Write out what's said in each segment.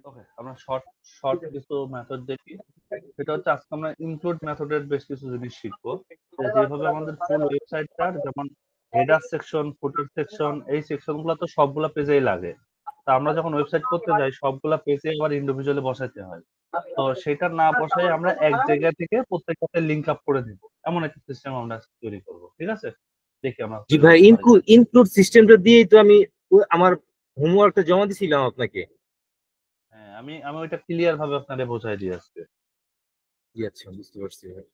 ওকে, আমরা short short কিছু method দেখি। সেটা হচ্ছে আজকে আমরা ইনক্লুড মেথডের বেশ কিছু জিনিস শিখবো। যেভাবে আমাদের ফুল ওয়েবসাইটটার যেমন হেডার সেকশন, ফুটার সেকশন, এই সেকশন গুলো তো সবগুলা পেজেই লাগে। তা আমরা যখন ওয়েবসাইট করতে যাই সবগুলা পেজে আবার ইন্ডিভিজুয়ালি বসাইতে হয়। তো সেটা না বসাই আমরা এক জায়গা থেকে প্রত্যেকটাতে লিংক আপ করে দিব, এমন একটা সিস্টেম আমরা তৈরি করব। ঠিক আছে, দেখি আমরা জি তৈরি ভাই, করতে পারি। ইনক্লুড সিস্টেমটা দিয়েই তো আমি আমার হোমওয়ার্কটা জমা দিছিলাম আপনাকে। হ্যাঁ, আমি আমি ওইটা ক্লিয়ার ভাবে আপনাদের বোঝাই দিই আজকে। জি আচ্ছা, বুঝতে পারছি ভাই।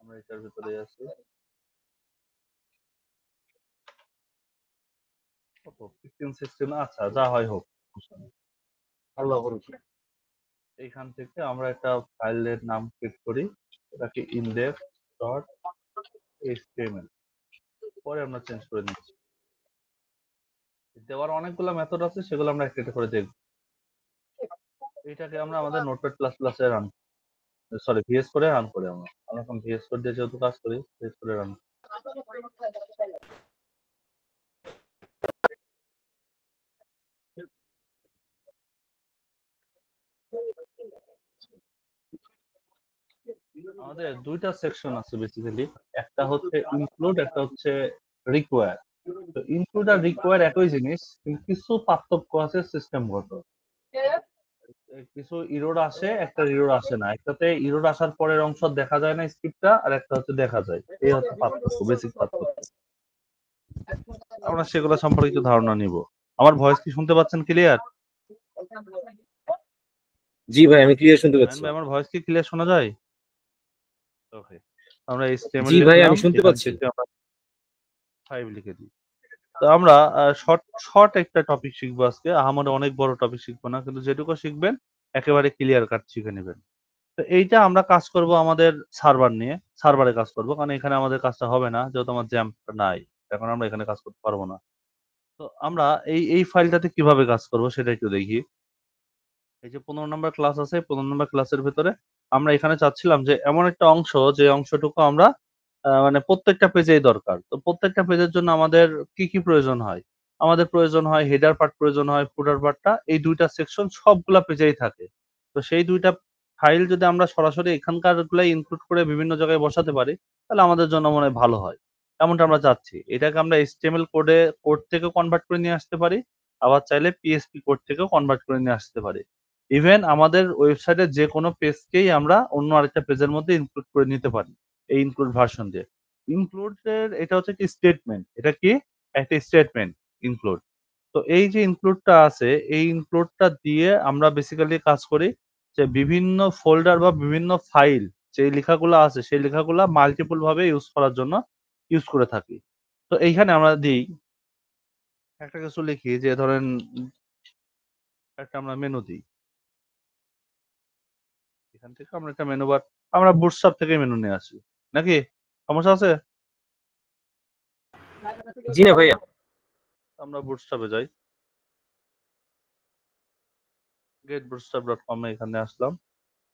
আমরা এটার ভিতরে আছি। কত 15 16, আচ্ছা যা হয় হোক। আল্লাহ ভরসা। এইখান থেকে আমরা একটা ফাইলের নাম ক্লিক করি, এটাকে ইনডেক্স ডট এইচটিএমএল, পরে আমরা চেঞ্জ করে নিচ্ছি। দেওয়ার অনেকগুলো মেথড আছে, সেগুলো আমরা একটা একটা করে দেখব। এইটাকে আমরা আমাদের নোটপ্যাড প্লাস প্লাস এ রান, সরি ভিএস করে রান করি। আমরা আমরা এখন ভিএস কোড দিয়ে যেহেতু কাজ করি, ভিএস করে রান। আমাদের দুইটা সেকশন আছে বেসিক্যালি, একটা হচ্ছে ইনক্লুড, একটা হচ্ছে রিকোয়ার। তো ইনক্লুড আর রিকোয়ার একই জিনিস, কিন্তু কিছু পার্থক্য আছে সিস্টেমগত। কিছু ইরোর আসে, একটা ইরোর আসে না। একটাতে ইরোর আসার পরের অংশ দেখা যায় না স্ক্রিপ্টটা, আর একটা হচ্ছে দেখা যায়। এই হচ্ছে পার্থক্য, বেসিক পার্থক্য। আমরা সেগুলো সম্পর্কে কিছু ধারণা নিব। আমার ভয়েস কি শুনতে পাচ্ছেন ক্লিয়ার? জি ভাই, আমি ক্লিয়ার শুনতে পাচ্ছি। ভাই আমার ভয়েস কি ক্লিয়ার শোনা যায়? ওকে, আমরা এইচটিএমএল জি ভাই, লিখলাম, আমি শুনতে এখান পাচ্ছি। থেকে আমরা 5 লিখে দিই। তো আমরা শর্ট শর্ট একটা টপিক শিখবো আজকে। আহামরি অনেক বড় টপিক শিখবো না, কিন্তু যেটুকু শিখবেন একেবারে ক্লিয়ার কাট শিখে নেবেন। তো এইটা আমরা কাজ করব আমাদের সার্ভার নিয়ে, সার্ভারে কাজ করব, কারণ এখানে আমাদের কাজটা হবে না, যেহেতু আমার জ্যাম্প নাই। এখন আমরা এখানে কাজ করতে পারবো না। তো আমরা এই ফাইলটাতে কিভাবে কাজ করব সেটা একটু দেখি। এই যে 15 নম্বর ক্লাস আছে, 15 নম্বর ক্লাসের ভিতরে আমরা এখানে চাচ্ছিলাম যে এমন একটা অংশ, যে অংশটুকু আমরা মানে প্রত্যেকটা পেজেই দরকার। তো প্রত্যেকটা পেজের জন্য আমাদের কি কি প্রয়োজন হয়? আমাদের প্রয়োজন হয় হেডার পার্ট, প্রয়োজন হয় ফুটার পার্টটা। এই দুইটা সেকশন সবগুলা পেজেই থাকে। তো সেই দুইটা ফাইল যদি আমরা সরাসরি এখানকার গুলাই ইনক্লুড করে বিভিন্ন জায়গায় বসাতে পারি, তাহলে আমাদের জন্য মনে হয় ভালো হয়। এমনটা আমরা চাচ্ছি। এটাকে আমরা এইচটিএমএল কোড থেকেও কনভার্ট করে নিয়ে আসতে পারি। আবার চাইলে পিএইচপি কোড থেকেও কনভার্ট করে নিয়ে আসতে পারি। ইভেন আমাদের ওয়েবসাইটের যে কোনো পেজকেই আমরা অন্য আরেকটা পেজের মধ্যে ইনক্লুড করে নিতে পারি এই ইনক্লুড ভার্সন দিয়ে। ইনক্লুডের এটা হচ্ছে কি স্টেটমেন্ট, এটা কি একটা স্টেটমেন্ট ইনক্লুড। তো এই যে ইনক্লুডটা আছে, এই ইনক্লুডটা দিয়ে আমরা বেসিক্যালি কাজ করি যে বিভিন্ন ফোল্ডার বা বিভিন্ন ফাইল যে লেখাগুলো আছে, সেই লেখাগুলো মাল্টিপল ভাবে ইউজ করার জন্য ইউজ করে থাকি। তো এইখানে আমরা দিই একটা কিছু লিখি, যে ধরেন একটা আমরা মেনু দিই। এখান থেকে আমরা একটা মেনু বার, আমরা বুটস্ট্র্যাপ থেকে মেনু নিয়ে আসি নাকি? সমস্যা আছে? জি না ভাইয়া। আমরা বুটস্ট্র্যাপে যাই, getbootstrap.com এ এখানে আসলাম।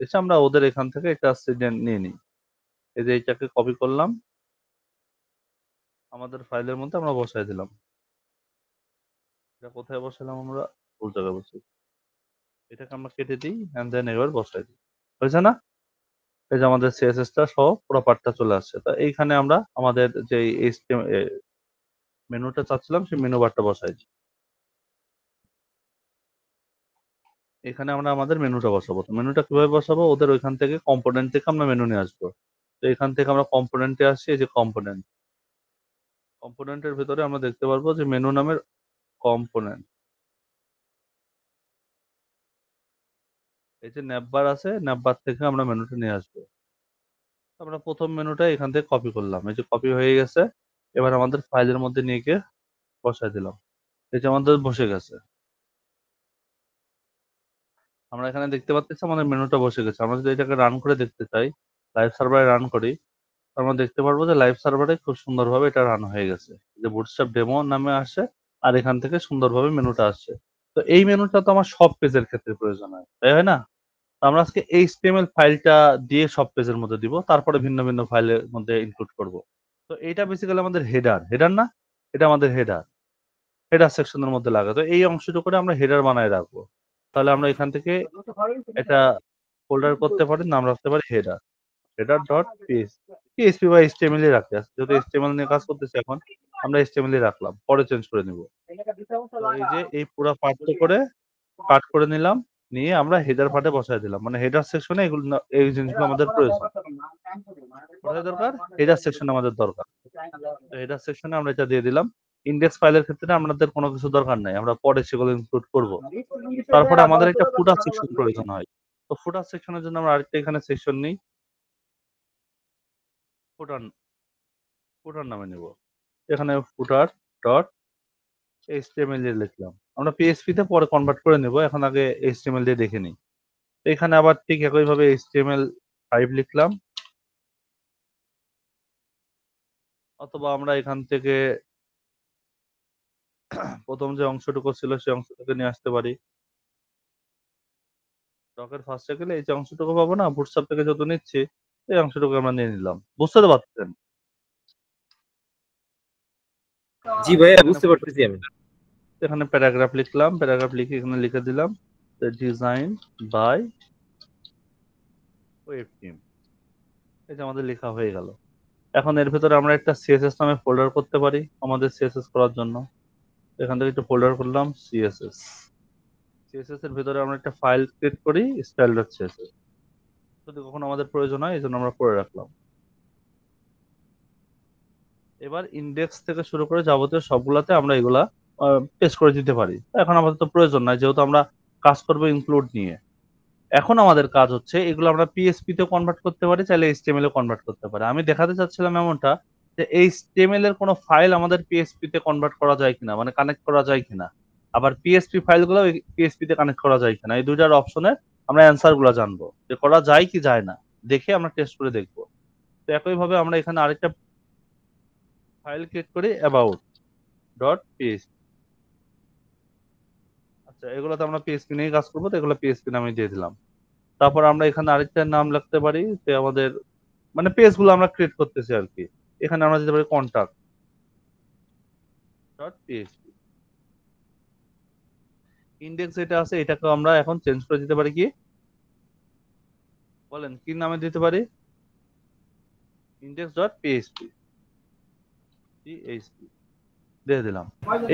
এসে আমরা ওদের এখান থেকে একটা স্টুডেন্ট নিয়ে নিই। এই যে এইটাকে কপি করলাম, আমাদের ফাইলের মধ্যে আমরা বসাই দিলাম। এটা কোথায় বসালাম? আমরা ভুল জায়গায় বসি। এটাকে আমরা কেটে দিই এন্ড দেন এবার বসাই দিই। হয়েছে না? এই যে আমাদের সিএসএস টা সহ পুরো পার্টটা চলে আসছে। তো এইখানে আমরা আমাদের যে মেনুটা চাচ্ছিলাম সেই মেনু বারটা বসাই দিই। এখানে আমরা আমাদের মেনুটা বসাবো। তো মেনুটা কিভাবে বসাবো? ওদের ওইখান থেকে কম্পোনেন্ট থেকে আমরা মেনু নিয়ে আসবো। তো এখান থেকে আমরা কম্পোনেন্টে আসি, এই যে কম্পোনেন্ট। কম্পোনেন্টের ভেতরে আমরা দেখতে পারবো যে মেনু নামের কম্পোনেন্ট। এই যে ন্যাপবার আছে, ন্যাপবার থেকে আমরা মেনুটা নিয়ে আসবো। আমরা প্রথম মেনুটা এখান থেকে কপি করলাম, এই যে কপি হয়ে গেছে। এবার আমাদের ফাইলের মধ্যে নিয়ে গিয়ে বসাই দিলাম। এই যে আমাদের বসে গেছে। আমরা এখানে দেখতে পাচ্ছি আমাদের মেনুটা বসে গেছে। আমরা যদি এটাকে রান করে দেখতে চাই, লাইভ সার্ভারে রান করি, আমরা দেখতে পারবো যে লাইভ সার্ভারে খুব সুন্দরভাবে এটা রান হয়ে গেছে। যে বুটস্ট্র্যাপ ডেমো নামে আসে, আর এখান থেকে সুন্দরভাবে মেনুটা আসছে। তো এই মেনুটা তো আমার সব পেজের ক্ষেত্রে প্রয়োজন হয়, তাই হয় না? তো আমরা আজকে এইচটিএমএল ফাইলটা দিয়ে সব পেজের মধ্যে দিব, তারপরে ভিন্ন ভিন্ন ফাইলের মধ্যে ইনক্লুড করব। তো এইটা বেসিক্যালি আমাদের হেডার, হেডার না? এটা আমাদের হেডার সেকশনের মধ্যে লাগা। তো এই অংশটুকু করে আমরা হেডার বানায় রাখবো। তাহলে আমরা এখান থেকে একটা ফোল্ডার করতে পারি, নাম রাখতে পারি হেডার ডট পিএইচপি বা এইচটিএমএল ই রাখতে আছে, যেহেতু এইচটিএমএল নিয়ে কাজ করতেছি এখন, আমরা এইচটিএমএল ই রাখলাম, পরে চেঞ্জ করে নিব। তো এই যে এই পুরা পার্টটা করে কাট করে নিলাম, নিয়ে আমরা হেডার পার্টে বসায় দিলাম, মানে হেডার সেকশনে এগুলো এই জিনিসগুলো আমাদের প্রয়োজন। কোথায় দরকার? হেডার সেকশনে আমাদের দরকার। তো হেডার সেকশনে আমরা এটা দিয়ে দিলাম। ইন্ডেক্স ফাইলের ক্ষেত্রে আমাদের কোনো কিছু দরকার নাই, আমরা পরে সেগুলো ইনক্লুড করব। তারপরে আমাদের একটা ফুটার সেকশন প্রয়োজন হয়। তো ফুটার সেকশনের জন্য আমরা আরেকটা এখানে সেকশন নিই, ফুটার ফুটার নামে নেব। এখানে ফুটার ডট এইচটিএমএল দিয়ে লিখলাম। আমরা পিএইচপি তে পরে কনভার্ট করে নেব, এখন আগে এইচটিএমএল দিয়ে দেখে নিই। তো এখানে আবার ঠিক একইভাবে HTML5 লিখলাম, অথবা আমরা এখান থেকে প্রথম যে অংশটুকু ছিল সেই অংশটুকু নিয়ে আসতে পারি। ডকের ফার্স্টে গেলে এই যে অংশটুকু পাবো না, বুটস্ট্র্যাপ থেকে যত নিচ্ছি এই অংশটুকু আমরা নিয়ে নিলাম। বুঝতে তো পারছেন? জি ভাইয়া, এখানে বুঝতে পারতেছি আমি। এখানে প্যারাগ্রাফ লিখলাম, প্যারাগ্রাফ লিখে এখানে লিখে দিলাম ডিজাইন বাই ওয়েব টিম। এই যে আমাদের লেখা হয়ে গেল। এখন এর ভেতরে আমরা একটা সিএসএস নামে ফোল্ডার করতে পারি আমাদের সিএসএস করার জন্য। এখান থেকে একটা ফোল্ডার করলাম সিএসএস। সিএসএস এর ভেতরে আমরা একটা ফাইল ক্রিয়েট করি style.css, যদি কখনো আমাদের প্রয়োজন হয় এই জন্য আমরা করে রাখলাম। এবার ইন্ডেক্স থেকে শুরু করে যাবতীয় সবগুলাতে আমরা এগুলা পেস্ট করে দিতে পারি। এখন আমাদের প্রয়োজন নাই, যেহেতু আমরা কাজ করবো ইনক্লুড নিয়ে। এখন আমাদের কাজ হচ্ছে এগুলো আমরা পিএসপি তে কনভার্ট করতে পারি, চাইলে এইচটিএমএল এ কনভার্ট করতে পারি। আমি দেখাতে চাচ্ছিলাম এমনটা যে এইচটিএমএল এর কোনো ফাইল আমাদের পিএসপি তে কনভার্ট করা যায় কিনা, মানে কানেক্ট করা যায় কিনা, আবার পিএসপি ফাইলগুলো পিএসপি তে কানেক্ট করা যায় কিনা, এই দুইটার অপশনে আমরা অ্যান্সার গুলো জানবো, যে করা যায় কি যায় না, দেখে আমরা টেস্ট করে দেখবো। তো একইভাবে আমরা এখানে আরেকটা ফাইল ক্রিয়েট করি অ্যাবাউট ডট পিএসপি। আচ্ছা, এগুলোতে আমরা পিএসপি নিয়ে কাজ করবো, তো এগুলো পিএসপি নামে দিয়ে দিলাম। তারপর আমরা এখানে আরেকটা নাম লিখতে পারি, যে আমাদের মানে পেজ গুলো আমরা ক্রিয়েট করতেছি আর কি। এখানে আমরা দিতে পারি কন্টাক্ট ডট পিএইচপি। ইন্ডেক্স যেটা আছে এটাকে আমরা এখন চেঞ্জ করে দিতে পারি, কি বলেন, কি নামে দিতে পারি? ইন্ডেক্স ডট পিএইচপি পিএইচপি দিয়ে দিলাম।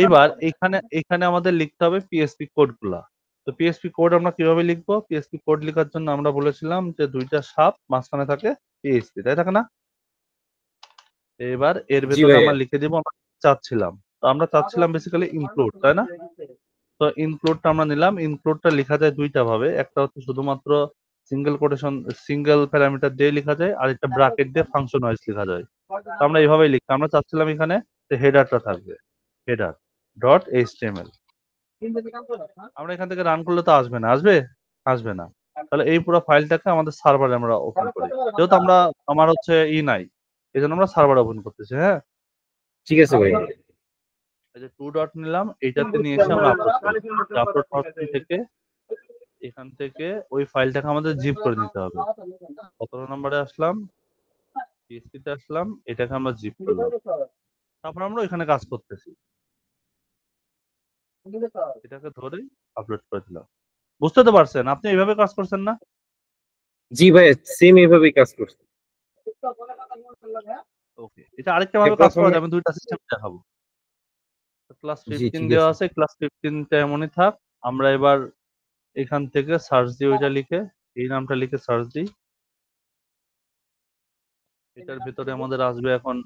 এইবার এখানে এখানে আমাদের লিখতে হবে পিএসপি কোড গুলা। তো পিএসপি কোড আমরা কিভাবে লিখবো? পিএসপি কোড লেখার জন্য আমরা বলেছিলাম যে দুইটা সাপ মাঝখানে থাকে পিএইচপি, তাই থাকে না? এবার এর জি ভেতরে ভাইয়া। আমরা লিখে দিব আমরা চাচ্ছিলাম, তো আমরা চাচ্ছিলাম বেসিক্যালি ইনক্লুড, তাই না? তো ইনক্লুডটা আমরা নিলাম। ইনক্লুডটা লেখা যায় দুইটা ভাবে, একটা হচ্ছে শুধুমাত্র সিঙ্গেল কোটেশন সিঙ্গেল প্যারামিটার দিয়ে লেখা যায়, আর একটা ব্র্যাকেট দিয়ে ফাংশন ওয়াইজ লেখা যায়। তো আমরা এইভাবেই লিখতাম। আমরা চাচ্ছিলাম এখানে যে হেডারটা থাকবে, হেডার ডট এইচটিএমএল। আমরা এখান থেকে রান করলে তো আসবে না, আসবে? আসবে না। তাহলে এই পুরো ফাইলটাকে আমাদের সার্ভারে আমরা ওপেন করি, যেহেতু আমার হচ্ছে নাই, এই জন্য আমরা সার্ভার ওপেন করতেছি। হ্যাঁ, ঠিক আছে ভাইয়া। এই যে টু ডট নিলাম, এইটাতে নিয়ে এসে আমরা আপলোড করলাম। আপলোড ফাংশন থেকে এখান থেকে ওই ফাইলটাকে আমাদের জিপ করে নিতে হবে। কত নম্বরে আসলাম? পিএসপি তে আসলাম, এটাকে আমরা জিপ করলাম। তারপর আমরা ওইখানে কাজ করতেছি, এটাকে ধরে আপলোড করে দিলাম। বুঝতে তো পারছেন? আপনি এইভাবে কাজ করছেন না? জি ভাইয়া, সেম এইভাবেই কাজ করছে। ওকে, এটা আরেকটা ভাবে কাজ করা প্রথমে। যায়, আমি দুইটা সিস্টেম দেখাবো। ক্লাস জি 15 ঠিক দেওয়া আছে। আছে, ক্লাস 15টা এমনই থাক। আমরা এবার এখান থেকে সার্চ দিই, ওইটা লিখে এই নামটা লিখে সার্চ দিই। এটার ভিতরে আমাদের আসবে, এখন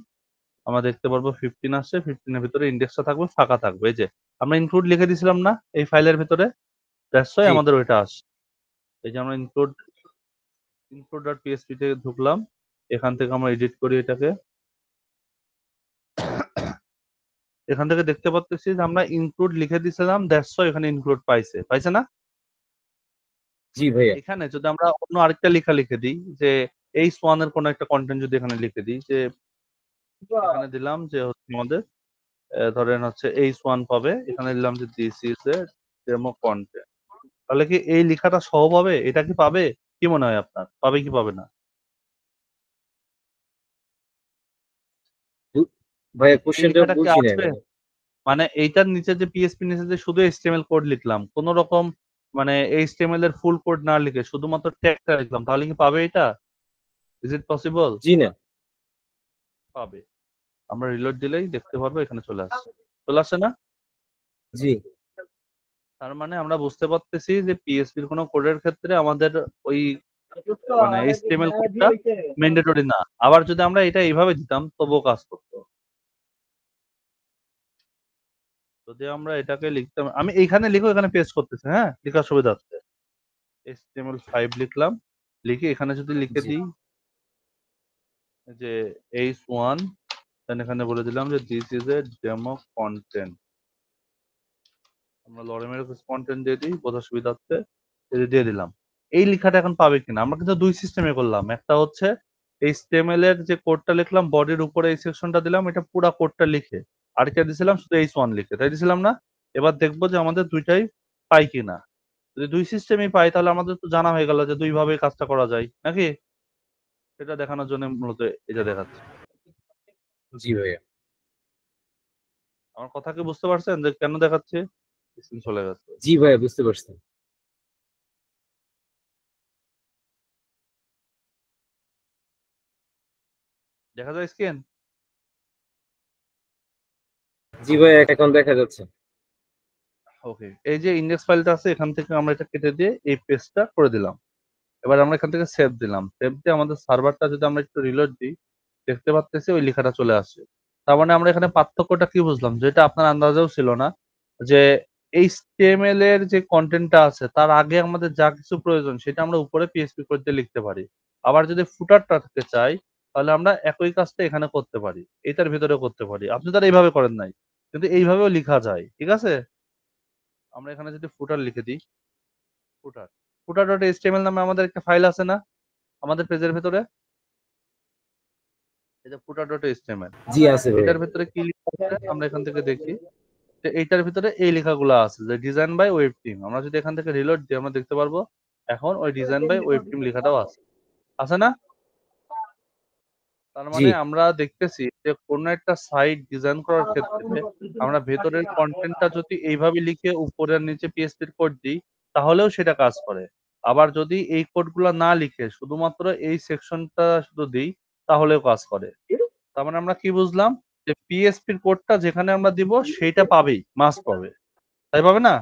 আমরা দেখতে পারবো 15 আসছে, 15 এর ভিতরে ইন্ডেক্সটা থাকবে, ফাঁকা থাকবে। এই যে আমরা ইনক্লুড লিখে দিছিলাম না এই ফাইলের ভিতরে, দ্যাটস ওয়াই জি আমাদের ওইটা আসছে। এই যে আমরা ইনক্লুড ডট পিএসপি তে ঢুকলাম, এখান থেকে আমরা এডিট করি এটাকে। এখান থেকে দেখতে পাচ্ছি যে আমরা ইনক্লুড লিখে দিছিলাম, দ্যাটস ওয়াই এখানে ইনক্লুড পাইছে না? জি ভাইয়া। এখানে যদি আমরা অন্য আরেকটা লেখা লিখে দিই, যে এই সোয়ানের কোন একটা কন্টেন্ট যদি এখানে লিখে দিই, যে এখানে দিলাম যে হচ্ছে আমাদের ধরেন হচ্ছে H1 পাবে, এখানে দিলাম যে this is a demo content, তাহলে কি এই লেখাটা সহ পাবে? এটা কি পাবে? কি মনে হয় আপনার, পাবে কি পাবে না? ভাইয়া এই কোশ্চেনটা লেখাটা কি বুঝি নাই আসবে? মানে। মানে এইটার নিচে যে পিএসপি নিচে যে শুধু HTML কোড লিখলাম, কোন রকম মানে HTML এর ফুল কোড না লিখে শুধুমাত্র ট্যাগটা লিখলাম, তাহলে কি পাবে এটা? Is it possible? জি না। পাবে। আমরা রিলোড দিলেই দেখতে পারবো এখানে চলে আসছে। চলে আসছে না? জি তার মানে আমরা বুঝতে পারতেছি যে পিএসপির কোনো কোডের ক্ষেত্রে আমাদের ওই মানে HTML কোডটা ম্যান্ডেটরি না। আবার যদি আমরা এটা এইভাবে দিতাম তবুও কাজ করতো। যদি আমরা এটাকে লিখতাম, আমি এইখানে লিখে এখানে পেস্ট করতেছি, হ্যাঁ? লেখার সুবিধার্থে। HTML5 লিখলাম। লিখে এখানে যদি লিখে জি দিই যে h1, দেন এখানে বলে দিলাম যে this is a demo content. আমরা লরেমের কন্টেন্ট দিয়ে দিই বোঝার সুবিধার্থে, এই দিয়ে দিলাম। এই লেখাটা এখন পাবে কিনা? আমরা কিন্তু দুই সিস্টেমে করলাম। একটা হচ্ছে HTML এর যে কোডটা লিখলাম বডির উপরে এই সেকশনটা দিলাম, এটা পুরা কোডটা লিখে। আরেকটা দিছিলাম শুধু h1 লিখে, তাই দিছিলাম না? এবার দেখবো যে আমাদের দুইটাই পাই কিনা। যদি দুই সিস্টেমই পাই তাহলে আমাদের তো জানা হয়ে গেল যে দুই ভাবে কাজটা করা যায় নাকি? সেটা দেখানোর জন্য মূলত এটা দেখাচ্ছি। জি ভাইয়া। আমার কথা কি বুঝতে পারছেন যে কেন দেখাচ্ছি? স্ক্রিন চলে গেছে। জি ভাইয়া বুঝতে পারছি। দেখা যায় স্ক্রিন? জি ভাইয়া এখন দেখা যাচ্ছে। ওকে, এই যে ইন্ডেক্স ফাইলটা আছে এখান থেকে আমরা এটা কেটে দিয়ে এই পেজটা করে দিলাম। এবার আমরা এখান থেকে সেভ দিলাম। সেভ দিয়ে আমাদের সার্ভারটা যদি আমরা একটু রিলোড দিই, দেখতে পাচ্তেছি ওই লেখাটা চলে আসছে। তার মানে আমরা এখানে পার্থক্যটা কি বুঝলাম? যেটা আপনার আন্দাজেও ছিল না, যে HTML এর যে কনটেন্টটা আছে তার আগে আমাদের যা কিছু প্রয়োজন সেটা আমরা উপরে পিএইচপি কোড দিয়ে লিখতে পারি। আবার যদি ফুটারটা থাকতে চাই তাহলে আমরা একই কাজটা এখানে করতে পারি। এটার ভিতরেও করতে পারি। আপনি তার এইভাবে করেন নাই। কিন্তু এইভাবেও লিখা যায়। ঠিক আছে? আমরা এখানে যদি ফুটার লিখে দিই, ফুটার। ফুটার.html নামে আমাদের একটা ফাইল আছে না? আমাদের পেজের ভেতরে? এই যে ফুটার.html। জি আছে ভাইয়া। এটার ভেতরে কি লেখা আছে আমরা এখান থেকে দেখি। যে এইটার ভিতরে এই লেখাগুলো আছে যে ডিজাইন বাই ওয়েব টিম। আমরা যদি এখান থেকে রিলোড দিই আমরা দেখতে পারবো এখন ওই ডিজাইন বাই ওয়েব টিম লেখাটাও আছে। আছে না? তার জি মানে আমরা দেখতেছি যে কোন একটা সাইট ডিজাইন করার ক্ষেত্রে আমরা ভেতরের কনটেন্টটা যদি এইভাবে লিখে উপরে আর নিচে পিএইচপি এর কোড দিই তাহলেও সেটা কাজ করে। আবার যদি এই কোডগুলা না লিখে শুধুমাত্র এই সেকশনটা শুধু দিই তাহলেও কাজ করে। তার মানে আমরা কি বুঝলাম? যে পিএইচপি এর কোডটা যেখানে আমরা দিব সেইটা পাবেই, মাস্ট পাবে। তাই পাবে না?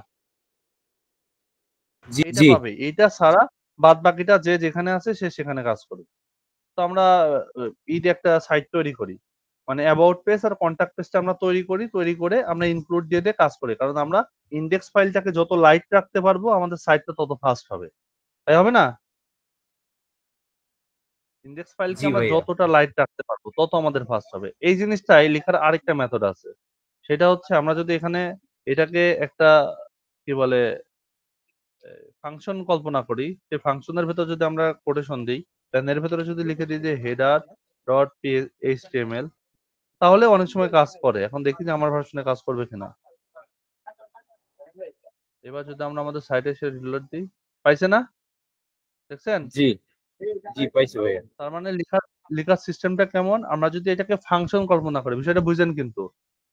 জি এইটা জি পাবে। এইটা ছাড়া বাদবাকিটা যে যেখানে আছে সে সেখানে কাজ করবে। তো আমরা একটা সাইট তৈরি করি। মানে অ্যাবাউট পেজ আর কনট্যাক্ট পেজটা আমরা তৈরি করি। তৈরি করে আমরা ইনক্লুড দিয়ে কাজ করি। কারণ আমরা ইনডেক্স ফাইলটাকে যত লাইট রাখতে পারবো আমাদের সাইটটা তত ফাস্ট হবে। তাই হবে না? ইনডেক্স ফাইলকে জি আমরা ভাইয়া। যতটা লাইট রাখতে পারবো তত আমাদের ফাস্ট হবে। এই জিনিসটাই লেখার আরেকটা মেথড আছে। সেটা হচ্ছে আমরা যদি এখানে এটাকে একটা কি বলে ফাংশন কল্পনা করি, সেই ফাংশনের ভেতর যদি আমরা কোটেশন দিই, দেন এর ভেতরে যদি লিখে দিই যে হেডার ডট এইচটিএমএল তাহলে অনেক সময় কাজ করে। এখন দেখি যে আমার ভার্সনে কাজ করবে কিনা। এবার যদি আমরা আমাদের সাইটে এসে রিলোড দিই, পাইছে না? দেখছেন? জি জি পাইছি ভাইয়া। তার মানে লেখার সিস্টেমটা কেমন? আমরা যদি এটাকে ফাংশন কল্পনা করি, বিষয়টা বুঝেন কিন্তু।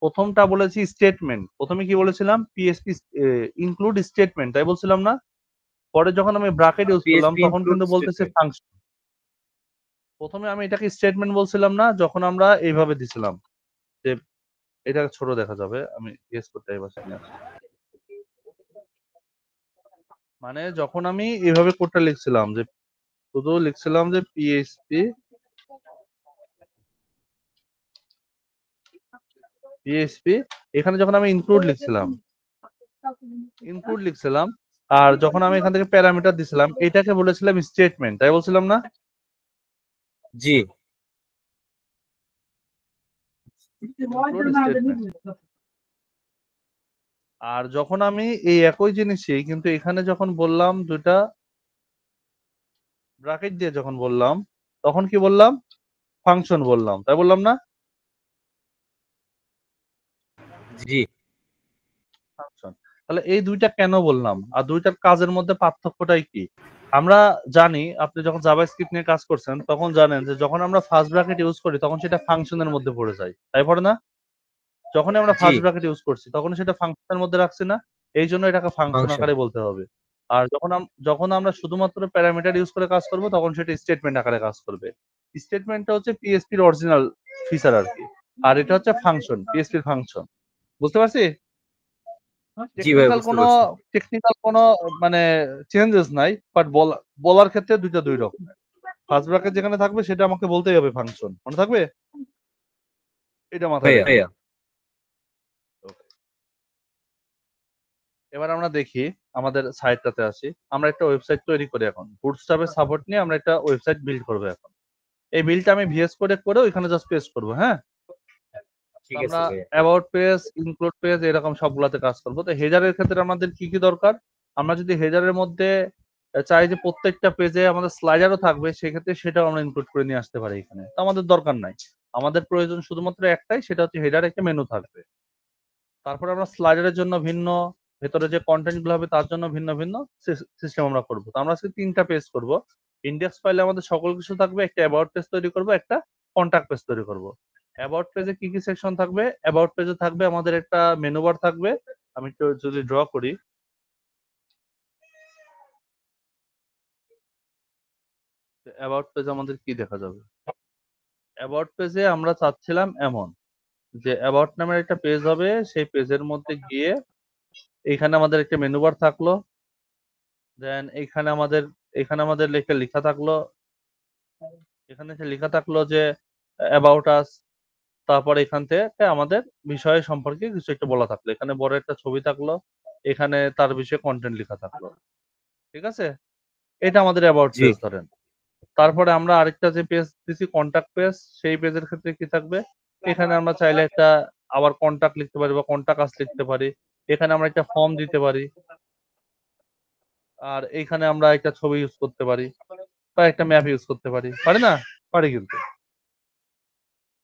প্রথমটা বলেছি স্টেটমেন্ট। প্রথমে কি বলেছিলাম? পিএইচপি ইনক্লুড স্টেটমেন্ট, তাই বলছিলাম না? পরে যখন আমি ব্রাকেট ইউজ করলাম পিএইচপি তখন ইনক্লুড কিন্তু বলতেছে স্টেটমেন্ট। ফাংশন। প্রথমে আমি এটাকে স্টেটমেন্ট বলছিলাম না যখন আমরা এইভাবে দিছিলাম যে এটা ছোট দেখা যাবে, আমি গেস করতে এই ভাষায় নিয়ে আসি। মানে যখন আমি এইভাবে কোডটা লিখছিলাম যে শুধু লিখছিলাম যে পিএইচপি এখানে যখন আমি ইনক্লুড লিখছিলাম আর যখন আমি এখান থেকে প্যারামিটার দিছিলাম এটাকে বলেছিলাম স্টেটমেন্ট, তাই বলছিলাম না? জি ইনক্লুড স্টেটমেন্ট। আর যখন আমি এই একই জিনিসই কিন্তু এখানে যখন বললাম দুটা ব্র্যাকেট দিয়ে যখন বললাম তখন কি বললাম? ফাংশন বললাম, তাই বললাম না? জি ফাংশন। তাহলে এই দুইটা কেন বললাম আর দুইটার কাজের মধ্যে পার্থক্যটাই কি? আমরা জানি আপনি যখন জাভাস্ক্রিপ্ট নিয়ে কাজ করছেন তখন জানেন যে যখন আমরা ফার্স্ট ব্র্যাকেট ইউজ করি তখন সেটা ফাংশনের মধ্যে পড়ে যায়, তাই পড়ে না? যখনই আমরা জি, ফার্স্ট ব্র্যাকেট ইউজ করছি তখন সেটা ফাংশনের মধ্যে রাখছি না, এই জন্য এটাকে ফাংশন ফাংশন। আকারে বলতে হবে। আর যখন আমরা শুধুমাত্র প্যারামিটার ইউজ করে কাজ করব তখন সেটা স্টেটমেন্ট আকারে কাজ করবে। স্টেটমেন্টটা হচ্ছে পিএসপির অরিজিনাল ফিচার আর কি, আর এটা হচ্ছে ফাংশন, পিএসপির ফাংশন। বুঝতে পারছি? জি ভাই, টেকনিক্যাল বুঝতে কোনো পারছি। টেকনিক্যাল কোনো মানে চেঞ্জেস নাই, বাট বলার ক্ষেত্রে দুইটা দুই রকমের। ফার্স্ট ব্র্যাকেট যেখানে থাকবে সেটা আমাকে বলতেই হবে ফাংশন, মনে থাকবে? এটা মাথায় ভাইয়া, রেখো। এবার আমরা দেখি আমাদের সাইটটাতে আসি। আমরা একটা ওয়েবসাইট তৈরি করি এখন। বুটস্ট্র্যাপের সাপোর্ট নিয়ে আমরা একটা ওয়েবসাইট বিল্ড করব এখন। এই বিলটা আমি ভিএস কোডে করে ওইখানে জাস্ট পেস্ট করব, হ্যাঁ? তো ঠিক আছে আমরা ভাইয়া। অ্যাবাউট পেজ, ইনক্লুড পেজ এরকম সবগুলাতে কাজ করব। তো হেডারের ক্ষেত্রে আমাদের কি কি দরকার? আমরা যদি হেডারের মধ্যে চাই যে প্রত্যেকটা পেজে আমাদের স্লাইডারও থাকবে, সেক্ষেত্রে সেটাও আমরা ইনক্লুড করে নিয়ে আসতে পারি এখানে। তো আমাদের দরকার নাই। আমাদের প্রয়োজন শুধুমাত্র একটাই, সেটা হচ্ছে হেডারে একটা মেনু থাকবে। তারপরে আমরা স্লাইডারের জন্য ভিন্ন, ভেতরে যে কন্টেন্ট গুলো হবে তার জন্য ভিন্ন ভিন্ন সিস্টেম আমরা করব। তো আমরা আজকে ৩টা পেজ করব। ইনডেক্স ফাইলে আমাদের সকল কিছু থাকবে, একটা অ্যাবাউট পেজ তৈরি করব, একটা কন্টাক্ট পেজ তৈরি করব। অ্যাবাউট পেজে কি কি সেকশন থাকবে? অ্যাবাউট পেজে থাকবে আমাদের একটা মেনু বার থাকবে। আমি একটু যদি ড্র করি, অ্যাবাউট পেজে আমাদের কি দেখা যাবে? অ্যাবাউট পেজে আমরা চাচ্ছিলাম এমন যে অ্যাবাউট নামের একটা পেজ হবে, সেই পেজের মধ্যে গিয়ে এইখানে আমাদের একটা মেনু বার থাকলো, দেন এখানে আমাদের লেখা লেখা থাকলো, এখানে এসে লেখা থাকলো যে অ্যাবাউট আস। তারপর এখান থেকে আমাদের বিষয় সম্পর্কে কিছু একটা বলা থাকলো, এখানে বড় একটা ছবি থাকলো, এখানে তার বিষয়ে কন্টেন্ট লেখা থাকলো। ঠিক আছে? এটা আমাদের অ্যাবাউট জি, পেজ ধরেন। তারপরে আমরা আরেকটা যে পেজ দিছি কন্টাক্ট পেজ, সেই পেজের ক্ষেত্রে কি থাকবে? এখানে আমরা চাইলে একটা আবার কন্টাক্ট লিখতে পারি বা কন্টাক্ট আস লিখতে পারি। এখানে আমরা একটা ফর্ম দিতে পারি। আর এইখানে আমরা একটা ছবি ইউজ করতে পারি বা একটা ম্যাপ ইউজ করতে পারি। পারি না? পারি কিন্তু।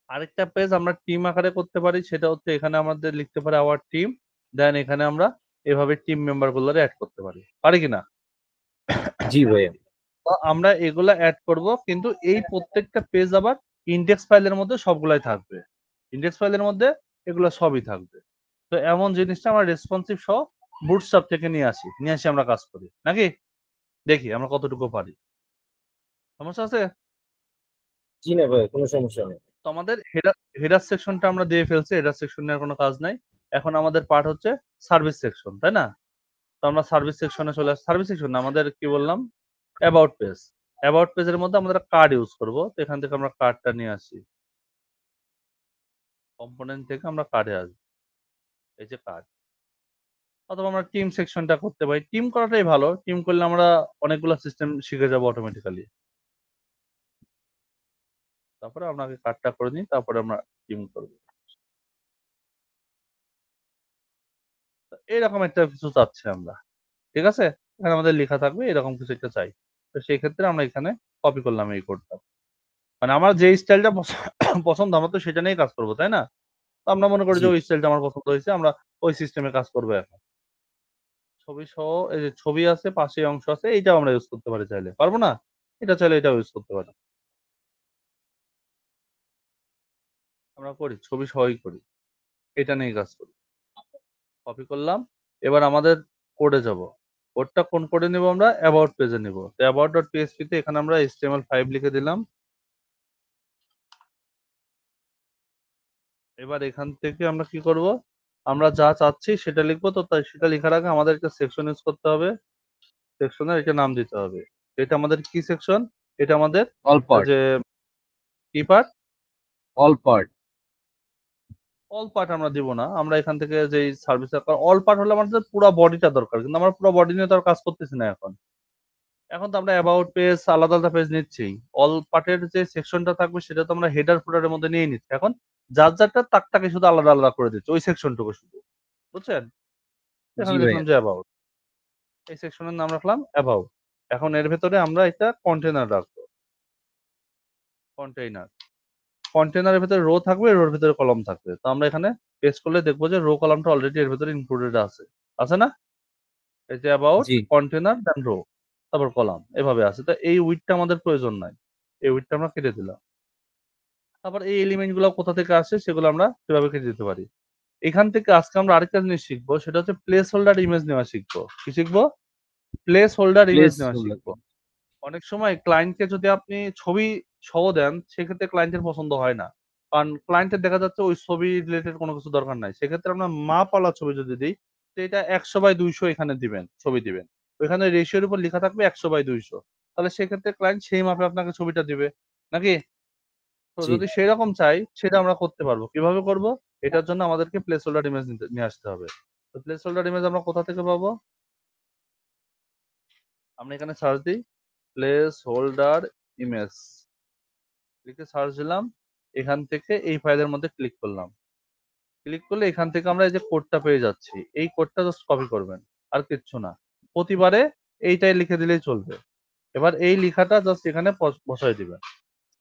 আরেকটা পেজ আমরা টিম আকারে করতে পারি, সেটা হচ্ছে এখানে আমাদের লিখতে পারি আওয়ার টিম, দেন এখানে আমরা এভাবে টিম মেম্বার গুলো অ্যাড করতে পারি, পারি কিনা? জি ভাইয়া। তো আমরা এগুলা অ্যাড করব, কিন্তু এই প্রত্যেকটা পেজ আবার ইনডেক্স ফাইলের মধ্যে সবগুলাই থাকবে। ইনডেক্স ফাইলের মধ্যে এগুলো সবই থাকবে। তো এমন জিনিসটা আমরা রেসপন্সিভ সহ বুটস্ট্র্যাপ থেকে নিয়ে আসি আমরা কাজ করি নাকি? দেখি আমরা কতটুকু পারি। সমস্যা আছে? জি না ভাইয়া, কোনো সমস্যা নেই। তো আমাদের হেডার সেকশনটা আমরা দিয়ে ফেলছি, হেডার সেকশন এর কোনো কাজ নাই। এখন আমাদের পার্ট হচ্ছে সার্ভিস সেকশন, তাই না? তো আমরা সার্ভিস সেকশনে চলে আসি। সার্ভিস সেকশন না, আমাদের কি বললাম, অ্যাবাউট পেজ। অ্যাবাউট পেজের মধ্যে আমরা কার্ড ইউজ করব। তো এখান থেকে আমরা কার্ডটা নিয়ে আসি, কম্পোনেন্ট থেকে আমরা কার্ডে আসবো, এই যে কার্ড। অথবা আমরা টিম সেকশনটা করতে পারি। টিম করাটাই ভালো, টিম করলে আমরা অনেকগুলো সিস্টেম শিখে যাবো অটোমেটিক্যালি। তারপরে আপনাকে কার্ডটা করে নিই, তারপরে আমরা টিম করবো। এইরকম একটা কিছু চাচ্ছি আমরা, ঠিক আছে? এখানে আমাদের লেখা থাকবে এরকম কিছু একটা চাই। তো সেই ক্ষেত্রে আমরা এখানে কপি করলাম এই কোডটা। মানে আমার যে স্টাইলটা পছন্দ আমরা তো সেটা নিয়েই কাজ করবো, তাই না? তো আমরা মনে করি জি, যে ওই স্টাইলটা আমার পছন্দ হয়েছে, আমরা ওই সিস্টেমে কাজ করবো এখন। ছবি সহ এই যে ছবি আছে, পাশে অংশ আছে, এইটাও আমরা ইউজ করতে পারি চাইলে। পারবো না? এটা চাইলে এটাও ইউজ করতে পারি। আমরা করি ছবি সহই করি। এটা নিয়েই কাজ করি। কপি করলাম। এবার আমাদের কোডে যাব। কোডটা কোন কোডে নিব আমরা? অ্যাবাউট পেজে নিব। তো about.php তে এখানে আমরা HTML5 লিখে দিলাম। এবার এখান থেকে আমরা কি করব? আমরা যা চাচ্ছি সেটা লিখবো। তো তাই সেটা লেখার আগে আমাদের একটা সেকশন ইউজ করতে হবে। সেকশনের একটা নাম দিতে হবে। এটা আমাদের কি সেকশন? এটা আমাদের অল পার্ট, যে কি part? All part. All part আমরা দিব না। আমরা এখান থেকে যেই সার্ভিস অল পার্ট হলে আমাদের পুরো বডিটা দরকার। কিন্তু আমরা পুরো বডি নিয়ে তো আর কাজ করতেছি না এখন। এখন তো আমরা অ্যাবাউট পেজ আলাদা আলাদা পেজ নিচ্ছি। অল পার্টের যে সেকশনটা থাকবে সেটা তো আমরা হেডার ফুটারের মধ্যে নিয়ে নিচ্ছি। এখন যার যারটা তাকটাকে শুধু আলাদা আলাদা করে দিচ্ছি, ওই সেকশনটুকু শুধু। বুঝছেন? জি এখানে ভাইয়া। লিখলাম যে অ্যাবাউট। এই সেকশনের নাম রাখলাম অ্যাবাউট। এখন এর ভেতরে আমরা একটা কন্টেনার রাখবো। কন্টেইনার। কন্টেনারের ভেতরে রো থাকবে, রোর ভেতরে কলাম থাকবে। তো আমরা এখানে পেস্ট করলে দেখবো যে রো কলামটা অলরেডি এর ভেতরে ইনক্লুডেড আছে। আছে না? এই যে অ্যাবাউট, জি কন্টেনার, দেন রো, তারপর কলাম এভাবে আছে। তো এই উইডথটা আমাদের প্রয়োজন নাই। এই উইডথটা আমরা কেটে দিলাম। তারপর এই এলিমেন্ট গুলো কোথা থেকে আসে সেগুলো আমরা সেভাবে কেটে দিতে পারি। এখান থেকে আজকে আমরা আরেকটা জিনিস শিখবো, সেটা হচ্ছে প্লেস হোল্ডার ইমেজ নেওয়া শিখবো। কি শিখবো? প্লেস হোল্ডার ইমেজ প্লেস নেওয়া হোল্ডার। শিখবো। অনেক সময় ক্লায়েন্টকে যদি আপনি ছবি সহ দেন, সেক্ষেত্রে ক্লায়েন্টের পছন্দ হয় না। কারণ ক্লায়েন্টের দেখা যাচ্ছে ওই ছবি রিলেটেড কোনো কিছু দরকার নাই। সেক্ষেত্রে আমরা মাপওয়ালা ছবি যদি দিই, তো এটা ১০০/২০০ এখানে দিবেন, ছবি দিবেন। ওইখানে রেশিওর উপর লেখা থাকবে ১০০/২০০। তাহলে সেক্ষেত্রে ক্লায়েন্ট সেই মাপে আপনাকে ছবিটা দিবে। নাকি? তো জি যদি সেরকম চাই, সেটা আমরা করতে পারবো। কিভাবে করব? এটার জন্য আমাদেরকে প্লেস হোল্ডার ইমেজ নিয়ে আসতে হবে। তো প্লেস হোল্ডার ইমেজ আমরা কোথা থেকে পাবো? আমরা এখানে সার্চ দিই, প্লেস হোল্ডার ইমেজ লিখে সার্চ দিলাম। এখান থেকে এই ফাইলের মধ্যে ক্লিক করলাম। ক্লিক করলে এখান থেকে আমরা এই যে কোডটা পেয়ে যাচ্ছি। এই কোডটা জাস্ট কপি করবেন। আর কিচ্ছু না। প্রতিবারে এইটাই লিখে দিলেই চলবে। এবার এই লিখাটা জাস্ট এখানে বসায় দিবেন।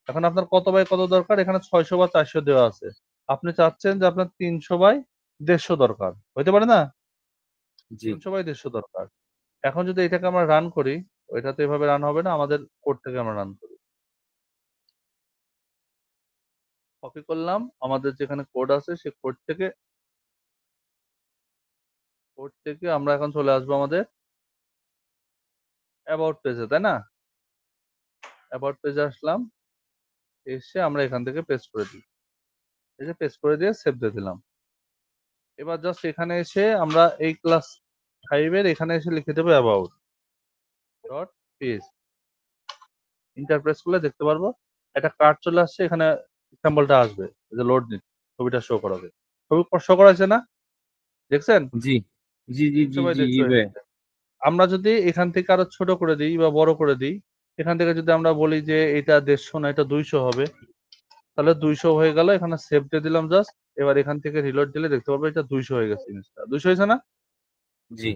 এখন আপনার কত বাই কত দরকার? এখানে ৬০০/৪০০ দেওয়া আছে। আপনি চাচ্ছেন যে আপনার ৩০০/১৫০ দরকার। হইতে পারে না? জি ৩০০/১৫০ দরকার। এখন যদি এটাকে আমরা রান করি, এটা তো এভাবে রান হবে না। আমাদের কোড থেকে আমরা রান করি। কপি করলাম। আমাদের যেখানে কোড আছে সেই কোড থেকে আমরা এখন চলে আসবো আমাদের অ্যাবাউট পেজে, তাই না? অ্যাবাউট পেজে আসলাম। এসে আমরা এখান থেকে পেস্ট করে দিই। এই যে পেস্ট করে দিয়ে সেভ দিয়ে দিলাম। এবার জাস্ট এখানে এসে আমরা এই ক্লাস 5 এর এখানে এসে লিখে দেবো about dot page. Inter press করলে দেখতে পারবো একটা কার্ড চলে আসছে। এখানে স্যাম্পলটা আসবে। এই যে লোড নিচ্ছে, ছবিটা শো করাবে। ছবি শো করাচ্ছে না? দেখছেন? জি জি জি জি জি ৩০০/১৫০ জি হয়ে ভাই। গেছে। আমরা যদি এখান থেকে আরো ছোট করে দিই বা বড় করে দিই, এখান থেকে যদি আমরা বলি যে এটা ১৫০ না এটা ২০০ হবে, তাহলে ২০০ হয়ে গেল। এখানে সেভ দিয়ে দিলাম জাস্ট। এবার এখান থেকে রিলোড দিলে দেখতে পারবো এটা ২০০ হয়ে গেছে জিনিসটা। ২০০ হয়েছে না? জি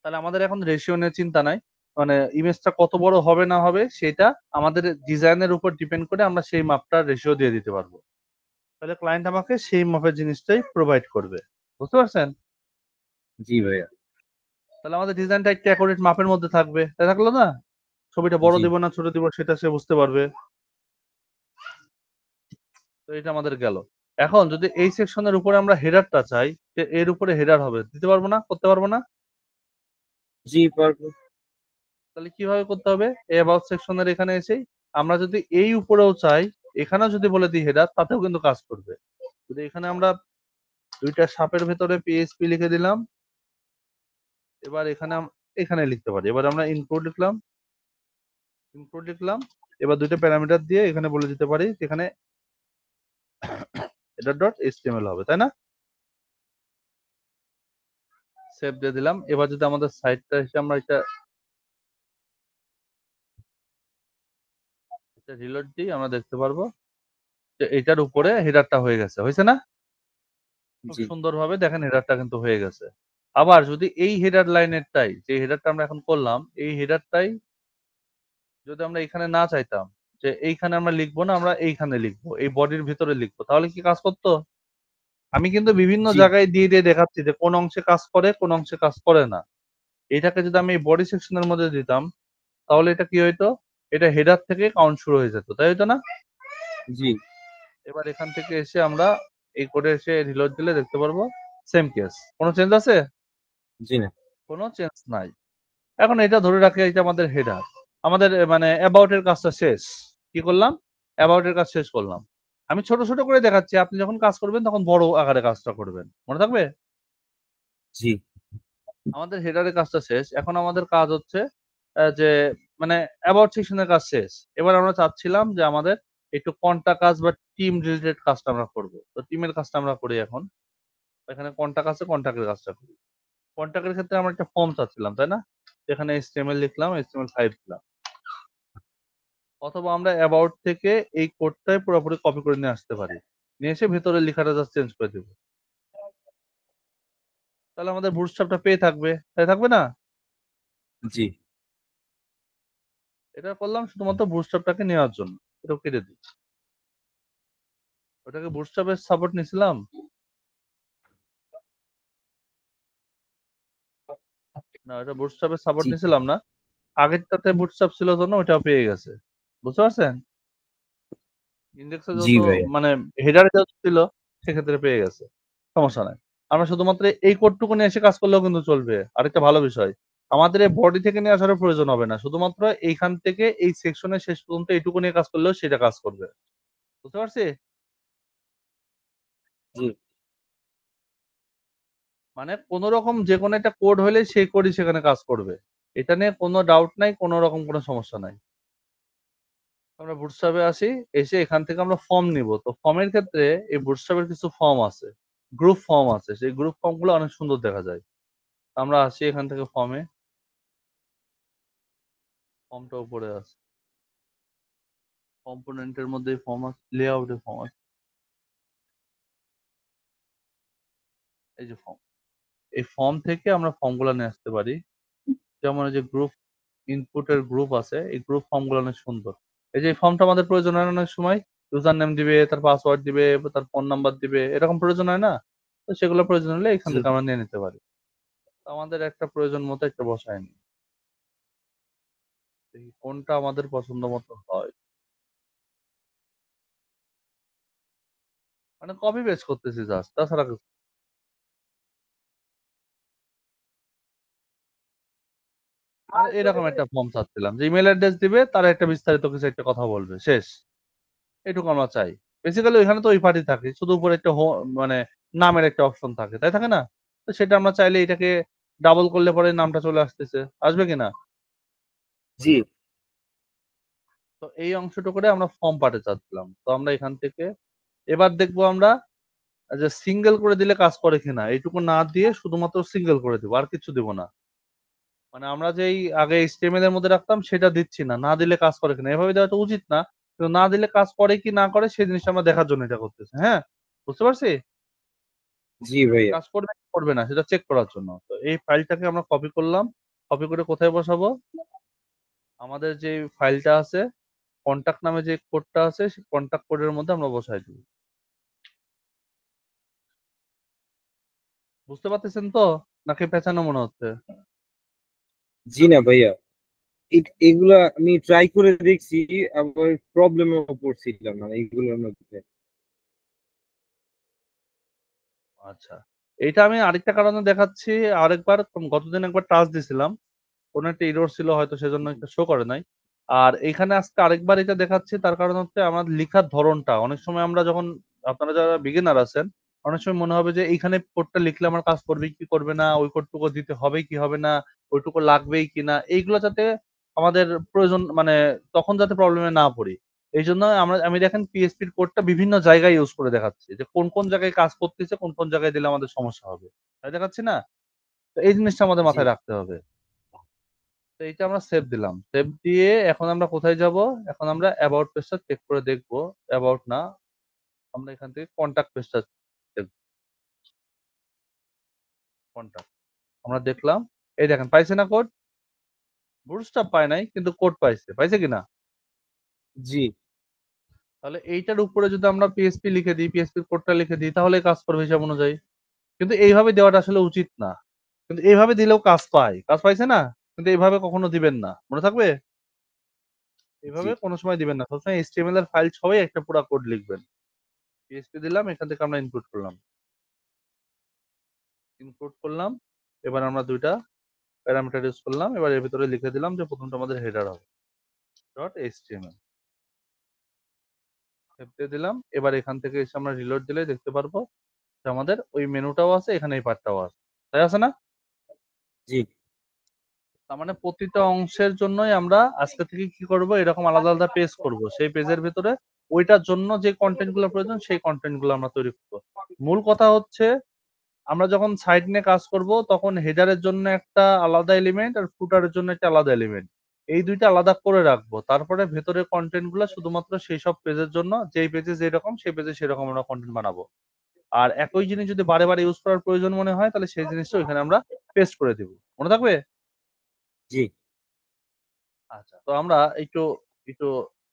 তাহলে আমাদের এখন রেশিও নিয়ে চিন্তা নাই। মানে ইমেজটা কত বড় হবে না হবে সেটা আমাদের ডিজাইনের উপর ডিপেন্ড করে আমরা সেই মাপটার রেশিও দিয়ে দিতে পারবো। তাহলে ক্লায়েন্ট আমাকে সেই মাপের জিনিসটাই প্রোভাইড করবে। বুঝতে পারছেন? জি ভাইয়া। তাহলে আমাদের ডিজাইনটা একটু অ্যাকুরেট মাপের মধ্যে থাকবে। তাই থাকলো না? ছবিটা বড় জি দিব না ছোট দিব সেটা সে বুঝতে পারবে। তো এটা আমাদের গেল। এখন যদি এই সেকশনের উপরে আমরা হেডারটা চাই, যে এর উপরে হেডার হবে, দিতে পারবো না? করতে পারবো না? জি পারবো। তাহলে কিভাবে করতে হবে? এই অ্যাবাউট সেকশনের এখানে এসেই আমরা যদি এই উপরেও চাই, এখানেও যদি বলে দিই হেডার, তাতেও কিন্তু কাজ করবে। যদি এখানে আমরা ২ টা সাপের ভেতরে পিএইচপি লিখে দিলাম। এবার এখানে লিখতে পারি। এবার আমরা ইনক্লুড লিখলাম। এবার ২ টা প্যারামিটার দিয়ে এখানে বলে দিতে পারি এখানে হেডার ডট এইচটিএমএল হবে, তাই না? সেভ দিয়ে দিলাম। এবার যদি আমাদের সাইটটা এসে আমরা এটা রিলোড দিই, আমরা দেখতে পারবো যে এটার উপরে হেডারটা হয়ে গেছে। হইছে না? খুব জি সুন্দরভাবে দেখেন হেডারটা কিন্তু হয়ে গেছে। আবার যদি এই হেডার লাইনেরটাই, যে হেডারটা আমরা এখন করলাম, এই হেডারটাই যদি আমরা এখানে না চাইতাম, যে এইখানে আমরা লিখবো না, আমরা এইখানে লিখবো, এই বডির ভিতরে লিখবো, তাহলে কি কাজ করতো? আমি কিন্তু বিভিন্ন জি জায়গায় দিয়ে দেখাচ্ছি যে কোন অংশে কাজ করে, কোন অংশে কাজ করে না। এটাকে যদি আমি এই বডি সেকশনের মধ্যে দিতাম, তাহলে এটা কি হইতো? এটা হেডার থেকে কাউন্ট শুরু হয়ে যেত। তাই হইতো না? জি এবার এখান থেকে এসে আমরা এই কোডে এসে রিলোড দিলে দেখতে পারবো সেম কেস। কোন চেঞ্জ আছে? জি না। কোন চেঞ্জ নাই। এখন এটা ধরে রাখি এটা আমাদের হেডার। আমাদের মানে অ্যাবাউট এর কাজটা শেষ। কি করলাম? অ্যাবাউট এর কাজ শেষ করলাম। আমি ছোট করে দেখাচ্ছি। আপনি যখন কাজ করবেন তখন বড় আকারে কাজটা করবেন। মনে থাকবে? জি আমাদের হেডারের কাজটা শেষ। এখন আমাদের কাজ হচ্ছে যে মানে অ্যাবাউট সেকশনের কাজ শেষ। এবার আমরা চাচ্ছিলাম যে আমাদের একটু কন্টা কাজ বা টিম রিলেটেড কাজটা আমরা করব। তো টিমের কাজটা আমরা করি এখন। এখানে কন্টাক্ট আছে, কন্টাক্টের কাজটা করি। কন্টাক্টের ক্ষেত্রে আমরা একটা ফর্ম চাচ্ছিলাম, তাই না? এখানে HTML লিখলাম, HTML5 দিলাম। অথবা আমরা অ্যাবাউট থেকে এই কোডটাই পুরোপুরি কপি করে নিয়ে আসতে পারি। নিয়ে এসে ভেতরের লেখাটা জাস্ট চেঞ্জ করে দেব। তাহলে আমাদের বুটস্ট্র্যাপটা পেয়ে থাকবে। তাই থাকবে না? জি এটা করলাম শুধুমাত্র বুটস্ট্র্যাপটাকে নেওয়ার জন্য। এটাও কেটে দিই। ওটাকে বুটস্ট্র্যাপের সাপোর্ট নিছিলাম। না, ওটা বুটস্ট্র্যাপের সাপোর্ট জি নিয়েছিলাম না। আগেরটাতে বুটস্ট্র্যাপ ছিল জন্য ওটাও পেয়ে গেছে। বুঝতে পারছেন? ইনডেক্সে জি যেহেতু ভাইয়া। মানে হেডারে যেহেতু ছিল সেক্ষেত্রে পেয়ে গেছে। সমস্যা নাই। আমরা শুধুমাত্র এই কোডটুকু নিয়ে এসে কাজ করলেও কিন্তু চলবে। আরেকটা ভালো বিষয়। আমাদের এই বডি থেকে নিয়ে আসারও প্রয়োজন হবে না। শুধুমাত্র এইখান থেকে এই সেকশনের শেষ পর্যন্ত এইটুকু নিয়ে কাজ করলেও সেটা কাজ করবে। বুঝতে পারছি? জি মানে কোন রকম যেকোনো একটা কোড হলেই সেই কোডই সেখানে কাজ করবে। এটা নিয়ে কোনো ডাউট নাই, কোন রকম কোনো সমস্যা নাই। আমরা বুটস্ট্র্যাপে আসি, এসে এখান থেকে আমরা ফর্ম নিব। তো ফর্মের ক্ষেত্রে এই বুটস্ট্র্যাপের কিছু ফর্ম আছে। গ্রুপ ফর্ম আছে। সেই গ্রুপ ফর্মগুলো অনেক সুন্দর দেখা যায়। আমরা আসি এখান থেকে ফর্মে। ফর্মটা উপরে আছে। কম্পোনেন্টের মধ্যে ফর্ম আছে, লেআউটে ফর্ম আছে। এই যে ফর্ম। এই ফর্ম থেকে আমরা ফর্মগুলো নিয়ে আসতে পারি। যেমন এই যে গ্রুপ ইনপুটের গ্রুপ আছে, এই গ্রুপ ফর্মগুলো অনেক সুন্দর। এই যে এই ফর্মটা আমাদের প্রয়োজন হয় না অনেক সময়। ইউজার নেম দিবে, তার পাসওয়ার্ড দিবে, তার ফোন নাম্বার দিবে, এরকম প্রয়োজন হয় না? তো সেগুলো প্রয়োজন হলে এখান জি থেকে আমরা নিয়ে নিতে পারি। তো আমাদের একটা প্রয়োজন মতো একটা বসায় নিই। দেখি কোনটা আমাদের পছন্দ মতো হয়। মানে কপি পেস্ট করতেছি জাস্ট, তাছাড়া কিছু না। মানে এরকম একটা ফর্ম চাচ্ছিলাম যে ইমেল অ্যাড্রেস দিবে, তার একটা বিস্তারিত কিছু একটা কথা বলবে, শেষ। এটুকু আমরা চাই। বেসিক্যালি ওইখানে তো ওই পার্টি থাকে, শুধু উপরে একটা মানে নামের একটা অপশন থাকে, তাই থাকে না? তো সেটা আমরা চাইলে এটাকে ডাবল করলে পরে নামটা চলে আসতেছে, আসবে কিনা? জি তো এই অংশটুকুরে আমরা ফর্ম পার্টে চাচ্ছিলাম। তো আমরা এখান থেকে এবার দেখবো আমরা যে সিঙ্গেল করে দিলে কাজ করে কিনা, এইটুকু না দিয়ে শুধুমাত্র সিঙ্গেল করে দিব, আর কিছু দিব না। মানে আমরা যেই আগে এইচটিএমএল এর মধ্যে রাখতাম সেটা দিচ্ছি না, না দিলে কাজ করে কিনা। এভাবে দেওয়াটা উচিত না, কিন্তু না দিলে কাজ করে কি না করে সেই জিনিসটা আমরা দেখার জন্য এটা করতেছি। হ্যাঁ, বুঝতে পারছি? জি ভাইয়া। কাজ করবে কি করবে না সেটা চেক করার জন্য। তো এই ফাইলটাকে আমরা কপি করলাম। কপি করে কোথায় বসাবো? আমাদের যে ফাইলটা আছে, কন্টাক্ট নামে যে কোডটা আছে সেই কন্টাক্ট কোডের মধ্যে আমরা বসাই দিব। বুঝতে পারতেছেন তো? নাকি পেঁচানো মনে হচ্ছে? জি না ভাইয়া, এগুলা আমি ট্রাই করে দেখছি, আবার প্রবলেমে পড়ছিলাম না এইগুলোর মধ্যে। আচ্ছা। এইটা আমি আরেকটা কারণে দেখাচ্ছি। আরেকবার গতদিন একবার টাচ দিছিলাম। কোন একটা এরর ছিল, হয়তো সেজন্য এটা শো করে নাই। আর এখানে আজকে আরেকবার এটা দেখাচ্ছি, তার কারণ হচ্ছে আমার লিখার ধরনটা। অনেক সময় আমরা যখন আপনারা যারা বিগিনার আছেন, অনেক সময় মনে হবে যে এইখানে কোডটা লিখলে আমার কাজ করবে কি করবে না, ওই কোডটুকু দিতে হবে কি হবে না, ওইটুকু লাগবেই কিনা, এইগুলো যাতে আমাদের প্রয়োজন মানে তখন যাতে প্রবলেমে না পড়ি। এইজন্য আমি দেখেন পিএইচপি র কোডটা বিভিন্ন জায়গায় ইউজ করে দেখাচ্ছি যে কোন জায়গায় কাজ করতেছে, কোন জায়গায় দিলে আমাদের সমস্যা হবে। তাই দেখাচ্ছি না? তো এই জিনিসটা আমাদের জি মাথায় রাখতে হবে। তো এইটা আমরা সেভ দিলাম। সেভ দিয়ে এখন আমরা কোথায় যাব? এখন আমরা অ্যাবাউট পেজটা চেক করে দেখব। অ্যাবাউট না, আমরা এখান থেকে কনট্যাক্ট পেজটা দেখব। কনট্যাক্ট। আমরা দেখলাম। এই দেখেন পাইছে না কোড? বুটস্ট্র্যাপ পায় নাই কিন্তু কোড পাইছে। পাইছে কিনা? জি তাহলে এইটার উপরে যদি আমরা পিএইচপি লিখে দিই, পিএইচপি র কোডটা লিখে দিই তাহলেই কাজ করবে হিসাব অনুযায়ী। কিন্তু এইভাবে দেওয়াটা আসলে উচিত না। কিন্তু এইভাবে দিলেও কাজ পায়। কাজ পাইছে না? কিন্তু এইভাবে কখনো দিবেন না। মনে থাকবে? জি এভাবে কোন সময় দিবেন না। সবসময় এইচটিএমএল এর ফাইল সহই একটা পুরা কোড লিখবেন। পিএইচপি দিলাম, এখান থেকে আমরা ইনপুট করলাম। ইনপুট করলাম। এবার আমরা ২ টা প্যারামিটার ইউজ করলাম। এবার এর ভিতরে লিখে দিলাম যে ১ম টা আমাদের হেডার হবে। Dot HTML. সেভ দিয়ে দিলাম। এবার এখান থেকে এসে আমরা রিলোড দিলেই দেখতে পারবো যে আমাদের ওই মেনুটাও আছে, এখানে এই পার্টটাও আছে। তাই আছে না? জি তার মানে প্রতিটা অংশের জন্যই আমরা আজকে থেকে কি করব? এরকম আলাদা পেজ করব। সেই পেজের ভেতরে ওইটার জন্য যে কনটেন্ট গুলো প্রয়োজন সেই কনটেন্ট গুলো আমরা তৈরি করব। মূল কথা হচ্ছে আমরা যখন সাইট নিয়ে কাজ করব তখন হেডারের জন্য একটা আলাদা এলিমেন্ট আর ফুটারের জন্য একটা আলাদা এলিমেন্ট। এই ২ টা আলাদা করে রাখবো। তারপরে ভেতরের কনটেন্ট গুলা শুধুমাত্র সেইসব পেজের জন্য, যেই পেজে যেরকম সেই পেজে সেরকম আমরা কনটেন্ট বানাবো। আর একই জিনিস যদি বারে ইউজ করার প্রয়োজন মনে হয় তাহলে সেই জিনিসটা ওইখানে আমরা পেস্ট করে দিব। মনে থাকবে? জি আচ্ছা। তো আমরা একটু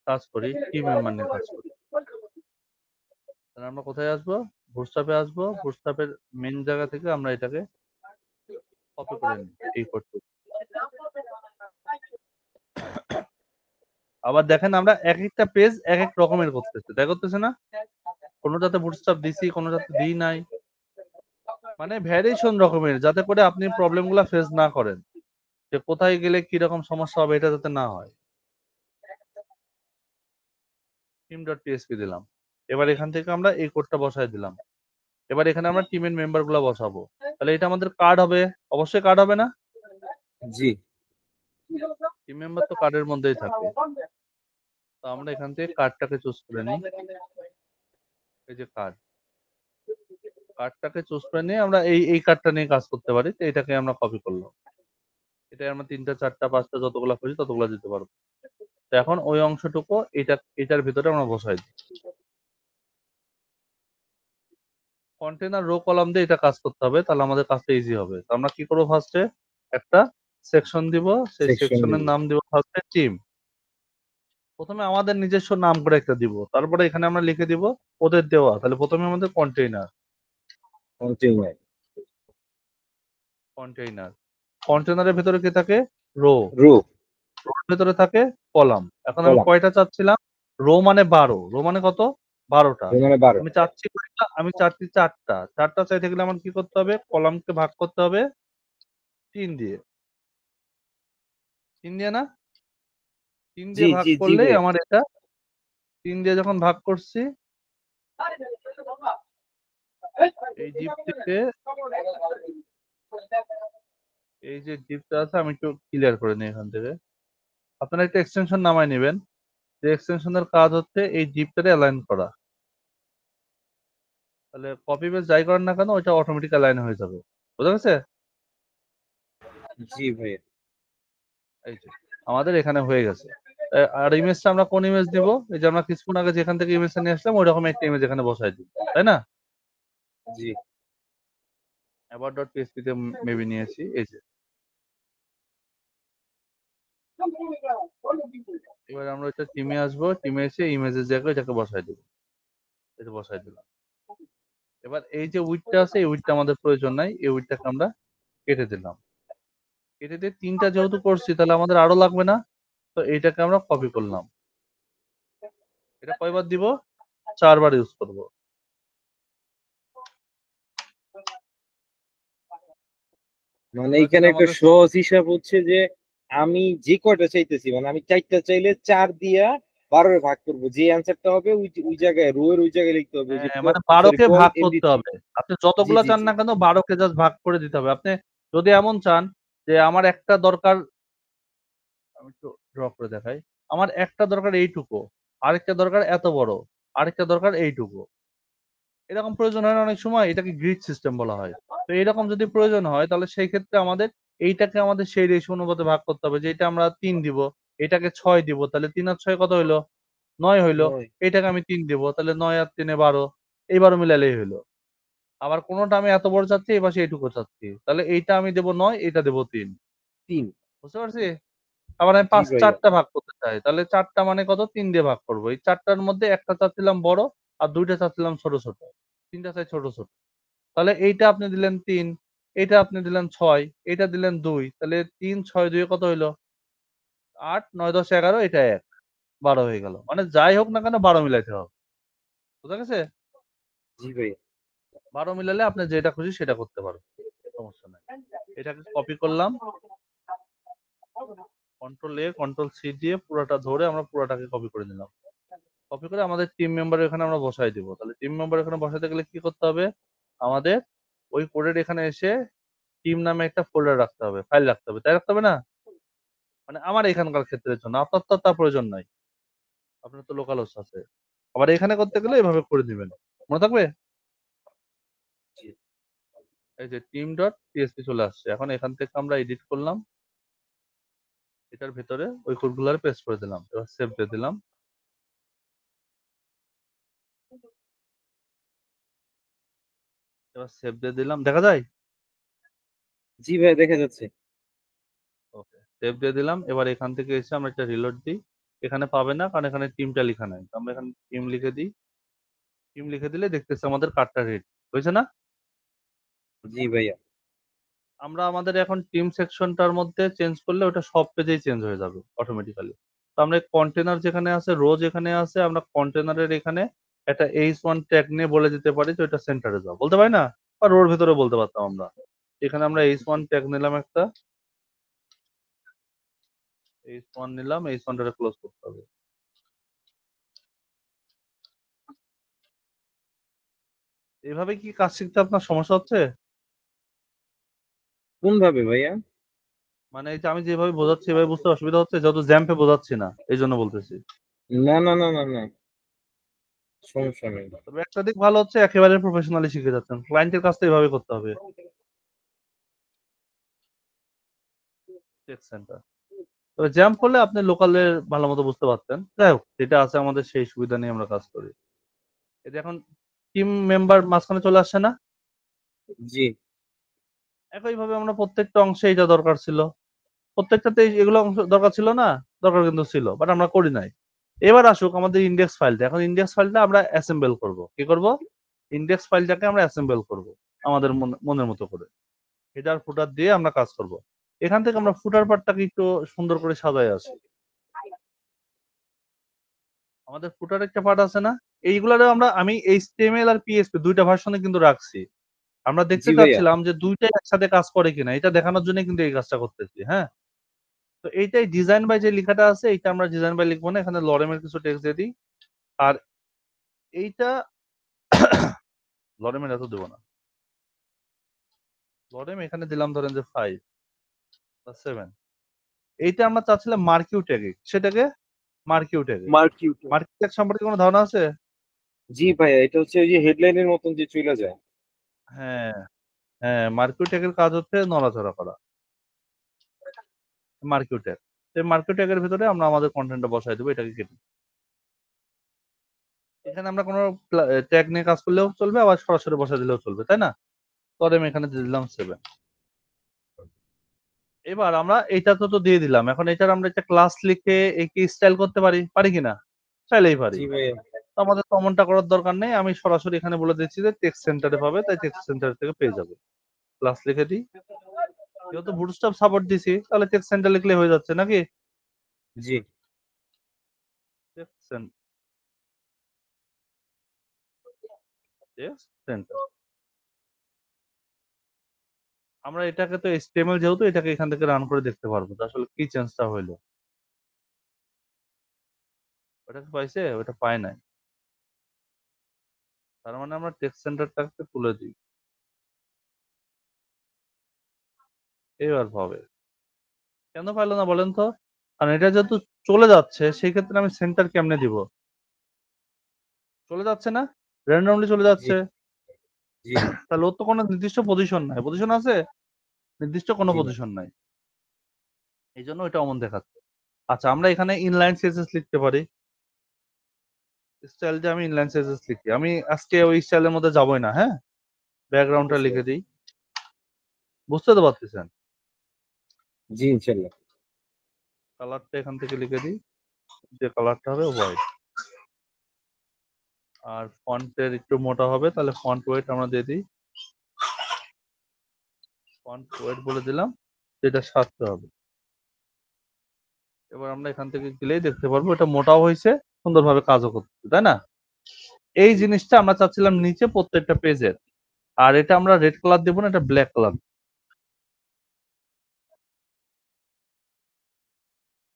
কাজ করি, টিম মেম্বার নিয়ে কাজ করি। তাহলে আমরা কোথায় আসবো? বুটস্ট্র্যাপ এ আসবো। বুটস্ট্র্যাপ এর মেইন জায়গা থেকে আমরা এটাকে কপি করে নিই এই কোডটি। আবার দেখেন আমরা এক একটা পেজ এক এক রকমের করতেছি, তাই করতেছে না? কোনোটাতে বুটস্ট্র্যাপ দিছি, কোনোটাতে দিই নাই, মানে ভ্যারিয়েশন রকমের, যাতে করে আপনি প্রবলেম গুলা ফেস না করেন, যে কোথায় গেলে কি রকম সমস্যা হবে এটা যাতে না হয়। team.php দিলাম। এবার এখান থেকে আমরা এই কোডটা বসায় দিলাম। এবার এখানে আমরা টিমের মেম্বার গুলা বসাবো। তাহলে এটা আমাদের কার্ড হবে, অবশ্যই কার্ড হবে না? জি টিম মেম্বার তো কার্ডের মধ্যেই থাকে। তো আমরা এখান থেকে কার্ডটাকে চুজ করে নিই। এই যে কার্ড, কার্ডটাকে চুজ করে নিয়ে আমরা এই কার্ডটা নিয়ে কাজ করতে পারি। তো এটাকে আমরা কপি করলাম। এটা আমরা 3টা 4টা 5টা যতগুলা খুঁজি ততগুলা দিতে পারবো। তো এখন ওই অংশটুকু এটার ভিতরে আমরা বসাই দিই। কন্টেনার রো কলাম দিয়ে এটা কাজ করতে হবে, তাহলে আমাদের কাজটা ইজি হবে। তো আমরা কি করবো, ফার্স্টে একটা সেকশন দিব, সেই সেকশন সেকশনের দিব। নাম দিব ফার্স্টে টিম। প্রথমে আমাদের নিজস্ব নাম করে একটা দিব, তারপরে এখানে আমরা লিখে দিব ওদের দেওয়া। তাহলে প্রথমে আমাদের কন্টেইনার, কন্টেইনার কন্টেইনার কন্টেইনারের ভেতরে কি থাকে, রো, রো রোর ভেতরে থাকে কলাম। এখন আমি কলাম কয়টা চাচ্ছিলাম, রো মানে 12, রো মানে কত, 12টা। মানে 12। আমি চাচ্ছি কয়টা, আমি চাচ্ছি 4টা। 4টা চাইতে গেলে আমার কি করতে হবে, কলামকে ভাগ করতে হবে 3 দিয়ে। 3 দিয়ে না, 3 জি দিয়ে ভাগ জি জি করলেই ভাইয়া। আমার এটা, 3 দিয়ে যখন ভাগ করছি, এই জিপ থেকে, এই যে জিপটা আছে আমি একটু ক্লিয়ার করে নিই এখান থেকে। আপনারা একটা এক্সটেনশন নামায় নেবেন, যে এক্সটেনশনের কাজ হচ্ছে এই জিপটারে অ্যালাইন করা। তাহলে কপি পেস্ট যাই করেন না কেন ওইটা অটোমেটিক অ্যালাইন হয়ে যাবে। বুঝা গেছে? জি ভাইয়া। এই যে আমাদের এখানে হয়ে গেছে। আর ইমেজটা আমরা কোন ইমেজ দিব, এই যে আমরা কিছুক্ষণ আগে যেখান থেকে ইমেজটা নিয়ে আসলাম ওই রকম একটা ইমেজ এখানে বসাই দিব, তাই না? জি about.php তে মেবি নিয়েছি, এই যে। এবার আমরা এটা টিমে আসবো, টিমে এসে ইমেজের জায়গায় এটাকে বসাই দিব। এটা বসাই দিলাম। এবার এই যে উইডটা আছে, এই উইডটা আমাদের প্রয়োজন নাই, এই উইডটাকে আমরা কেটে দিলাম। কেটে দিয়ে 3টা যেহেতু করছি তাহলে আমাদের আরো লাগবে না। তো এইটাকে আমরা কপি করলাম। এটা কয়বার দিব, 4বার ইউজ করব। মানে এবার এখানে যেটা একটা আমাদের, সহজ হিসাব হচ্ছে যে আমি যে কয়টা চাইতেছি, মানে আমি 4টা চাইলে 4 দিয়া 12 ভাগ করবো, যে অ্যান্সারটা হবে ওই ওই জায়গায় রো এর ওই জায়গায় লিখতে হবে যে হ্যাঁ, মানে সরি 12কে পল ভাগ এমডি করতে 3। হবে। আপনি জি যতগুলা জি চান জি না কেন 12কে জাস্ট ভাগ করে দিতে হবে। আপনি যদি এমন চান যে আমার একটা দরকার, আমি একটু ড্র করে দেখাই, আমার একটা দরকার এইটুকু, আরেকটা দরকার এত বড়, আরেকটা দরকার এইটুকু, এরকম প্রয়োজন হয় না অনেক সময়, এটাকে গ্রিড সিস্টেম বলা হয়। তো এরকম যদি প্রয়োজন হয় তাহলে সেই ক্ষেত্রে আমাদের এইটাকে আমাদের সেই রেশিও অনুপাতে ভাগ করতে হবে, যে এটা আমরা 3 দিব, এটাকে 6 দিব, তাহলে 3 আর 6 কত হইলো, 9 হইলো। 9। এটাকে আমি 3 দিব, তাহলে 9 আর 3 12, এই 12 মিলালেই হইলো। আবার কোনোটা আমি এত বড় চাচ্ছি, এই পাশে এইটুকু চাচ্ছি, তাহলে এইটা আমি দেবো 9, এইটা দেবো 3। 3। বুঝতে পারছি? আবার আমি জি পাঁচ ভাইয়া। 4টা ভাগ করতে চাই, তাহলে 4টা মানে কত, 3 দিয়ে ভাগ করবো। এই 4টার মধ্যে একটা চাচ্ছিলাম বড়, আর 2টা চাচ্ছিলাম ছোট ছোট, 3টা চাই ছোট ছোট। তাহলে এইটা আপনি দিলেন 3, এটা আপনি দিলেন 6, এটা দিলেন 2, তাহলে 3 6 2 কত হইলো, 8 9 10 11, এটা 1, 12 হয়ে গেল। মানে যাই হোক না কেন 12 মিলাইতে হবে। বুঝা গেছে? জি ভাইয়া। 12 মিলালে আপনি যেটা খুশি সেটা করতে পারবেন, সমস্যা নাই। এটাকে কপি করলাম, কন্ট্রোল এ কন্ট্রোল সি দিয়ে পুরোটা ধরে আমরা পুরোটাকে কপি করে নিলাম। কপি করে আমাদের টিম মেম্বার এখানে আমরা বসাই দিব। তাহলে টিম মেম্বার এখানে বসাইতে গেলে কি করতে হবে, আমাদের ওই কোডের এখানে এসে টিম নামে একটা ফোল্ডার রাখতে হবে, ফাইল রাখতে হবে, তাই রাখতে হবে না? মানে আমার এখানকার ক্ষেত্রের জন্য, আপনার তো তার প্রয়োজন নাই, আপনার তো লোকাল হোস্ট আছে। আবার এখানে করতে গেলে এভাবে করে দিবেন, মনে থাকবে? এই যে টিম ডট পিএসপি চলে আসছে। এখন এখান থেকে আমরা এডিট করলাম, এটার ভেতরে ওই কোডগুলো পেস্ট করে দিলাম। এবার সেভ দিয়ে দিলাম। এবার সেভ দিয়ে দিলাম, দেখা যায়? জি ভাইয়া দেখা যাচ্ছে। ওকে, সেভ দিয়ে দিলাম। এবার এখান থেকে এসে আমরা একটা রিলোড দিই। এখানে পাবে না, কারণ এখানে টিমটা লেখা নাই। তো আমরা এখানে টিম লিখে দিই। টিম লিখে দিলে দেখতেছে আমাদের কার্ডটা রেড হয়েছে না? জি ভাইয়া। আমরা আমাদের এখন টিম সেকশনটার মধ্যে চেঞ্জ করলে ওটা সব পেজেই চেঞ্জ হয়ে যাবে অটোমেটিক্যালি। তো আমরা কন্টেনার যেখানে আছে, রো যেখানে আছে, আমরা কন্টেনারের এখানে একটা H1 ট্যাগ নিয়ে বলে দিতে পারি তো এটা সেন্টারে যাও, বলতে পারি না? বা রোর ভেতরে বলতে পারতাম আমরা। এখানে আমরা H1 ট্যাগ নিলাম একটা, H1 নিলাম, H1টাকে ক্লোজ করতে হবে। এভাবে কি কাজ শিখতে আপনার সমস্যা হচ্ছে? কোন ভাবে ভাইয়া? মানে এই যে আমি যেভাবে বোঝাচ্ছি এভাবে বুঝতে অসুবিধা হচ্ছে, যেহেতু জ্যাম্পে বোঝাচ্ছি না এই জন্য বলতেছি। না না না না না, সমস্যা নেই। তবে একটা দিক ভালো হচ্ছে একেবারে প্রফেশনালি শিখে যাচ্ছেন, ক্লায়েন্টের কাজ তো এভাবে করতে হবে। টেক সেন্টার, তবে জ্যাম্প করলে আপনি লোকালের ভালো মতো বুঝতে পারতেন। যাই হোক, যেটা আছে আমাদের সেই সুবিধা নিয়ে আমরা কাজ করি। এই যে এখন টিম মেম্বার মাঝখানে চলে আসছে না, জি একইভাবে আমরা প্রত্যেকটা অংশে এটা দরকার ছিল, প্রত্যেকটাতে এগুলো অংশ দরকার ছিল না? দরকার কিন্তু ছিল, বাট আমরা করি নাই। এবার আসুক আমাদের ইন্ডেক্স ফাইলটা। এখন ইন্ডেক্স ফাইলটা আমরা অ্যাসেম্বল করব। কি করব? ইন্ডেক্স ফাইলটাকে আমরা অ্যাসেম্বল করব আমাদের মনের মতো করে। হেডার ফুটার দিয়ে আমরা কাজ করব। এখান থেকে আমরা ফুটার পার্টটাকে একটু সুন্দর করে সাজায় আসি। আমাদের ফুটার একটা পার্ট আছে না? এইগুলারও আমি HTML আর PHP দুইটা ভার্সনে কিন্তু রাখছি। আমরা দেখতে জি ভাইয়া। চাচ্ছিলাম যে দুইটাই একসাথে কাজ করে কিনা, এটা দেখানোর জন্য কিন্তু এই কাজটা করতেছি। হ্যাঁ, তো এইটাই ডিজাইন বাই যে লেখাটা আছে, এইটা আমরা ডিজাইন বাই লিখবো না, এখানে লরেমের কিছু টেক্সট দিয়ে দিই। আর এইটা লরেমের এত দেবো না, লরেম এখানে দিলাম ধরেন যে 5 বা 7। এইটা আমরা চাচ্ছিলাম মার্কিউ ট্যাগে, সেটাকে মার্কিউ ট্যাগে। মার্কিউট। মার্কিউ ট্যাগ সম্পর্কে কোনো ধারণা আছে? জি ভাইয়া, এটা হচ্ছে ওই যে হেডলাইনের মতন যে চলে যায়। হ্যাঁ, হ্যাঁ, মার্কিউ ট্যাগের কাজ হচ্ছে নড়াচড়া করা। মার্কিউ ট্যাগ, সেই মার্কিউ ট্যাগের ভিতরে আমরা আমাদের কন্টেন্টটা বসাই দেবো, এটাকে কেটে। এখানে আমরা কোনো ট্যাগ নিয়ে কাজ করলেও চলবে, আবার সরাসরি বসাই দিলেও চলবে, তাই না? তো আমি এখানে দিয়ে দিলাম 7। এবার আমরা এইটা তো দিয়ে দিলাম, এখন এটার আমরা একটা ক্লাস লিখে একে স্টাইল করতে পারি, পারি কিনা? চাইলেই পারি। জি ভাইয়া। তো আমাদের তো অমনটা করার দরকার নেই, আমি সরাসরি এখানে বলে দিচ্ছি যে টেক্সট সেন্টারে পাবে, তাই টেক্সট সেন্টার থেকে পেয়ে যাবে। ক্লাস লিখে দিই, যেহেতু বুটস্ট্র্যাপ সাপোর্ট দিছি তাহলে টেক্সট সেন্টার লিখলে হয়ে যাচ্ছে নাকি? জি টেক্সট সেন্টার, আমরা এটাকে তো HTML যেহেতু এটাকে এখান থেকে রান করে দেখতে পারবো যে আসলে কি চেঞ্জটা হইলো। ওটা কি পাইছে? ওটা পায় নাই। তার মানে আমরা টেক্সট সেন্টারটাকে তুলে দিই, এবার পাবে। কেন পাইলো না বলেন তো? কারণ এটা যেহেতু চলে যাচ্ছে, সেই ক্ষেত্রে আমি সেন্টার কেমনে দিব? চলে যাচ্ছে না, র্যান্ডমলি চলে জি যাচ্ছে। জি তাহলে ওর তো কোনো নির্দিষ্ট পজিশন নাই। পজিশন আছে? নির্দিষ্ট কোনো জি না। পজিশন নাই। এই জন্য এটা অমন দেখাচ্ছে। আচ্ছা, আমরা এখানে ইনলাইন সিএসএস লিখতে পারি। স্টাইল দিয়ে আমি ইনলাইন সিএসএস লিখি। আমি আজকে ওই স্টাইলের মধ্যে যাবোই না, হ্যাঁ? ব্যাকগ্রাউন্ডটা অবশ্যই। লিখে দিই। বুঝতে তো পারতেছেন? জি ইনশাল্লাহ। কালারটা এখান থেকে লিখে দিই। যে কালারটা হবে হোয়াইট। আর ফন্টের একটু মোটা হবে, তাহলে ফন্ট ওয়েট আমরা দিয়ে দিই। ফন্ট ওয়েট বলে দিলাম, যেটা সারতে হবে। এবার আমরা এখান থেকে গেলেই দেখতে পারবো এটা মোটাও হয়েছে, সুন্দরভাবে কাজও করতেছে, তাই না? এই জিনিসটা আমরা চাচ্ছিলাম নিচে প্রত্যেকটা পেজের। আর এটা আমরা রেড কালার দেবো না, এটা ব্ল্যাক কালার।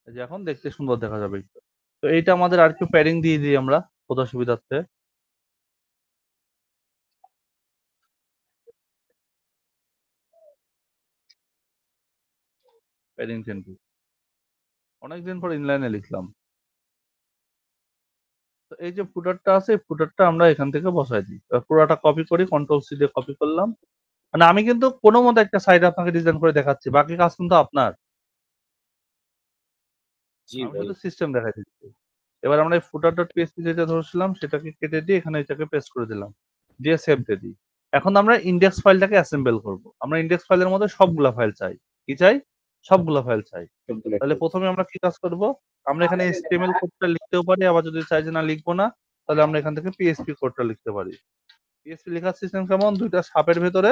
এই যে এখন দেখতে সুন্দর দেখা যাবে একটু। তো এইটা আমাদের আর একটু প্যাডিং দিয়ে দিই আমরা বোঝার সুবিধার্থে। Padding 10 piece. অনেকদিন পর ইনলাইনে লিখলাম। তো এই যে ফুটারটা আছে, এই ফুটারটা আমরা এখান থেকে বসাই দিই। পুরোটা কপি করি, কন্ট্রোল সি দিয়ে কপি করলাম। মানে আমি কিন্তু কোনো মতো একটা সাইড আপনাকে ডিজাইন করে দেখাচ্ছি, বাকি কাজ কিন্তু আপনার। জি আমি ভাই। শুধু সিস্টেম দেখাই দিচ্ছি। এবার আমরা এই ফুটার ডট পিএসপি যেটা ধরছিলাম সেটাকে কেটে দিয়ে এখানে এটাকে পেস্ট করে দিলাম, দিয়ে সেভ দিয়ে দিই। এখন আমরা ইন্ডেক্স ফাইলটাকে অ্যাসেম্বল করব। আমরা ইন্ডেক্স ফাইলের মধ্যে সবগুলা ফাইল চাই। কি চাই? সবগুলা ফাইল চাই। সবগুলো তাহলে একটা। প্রথমে আমরা কি কাজ করব? আমরা এখানে HTML কোডটা লিখতেও পারি, আবার যদি চাই যে না লিখবো না, তাহলে আমরা এখান থেকে পিএসপি কোডটা লিখতে পারি। পিএসপি লেখার সিস্টেম কেমন? দুইটা সাপের ভেতরে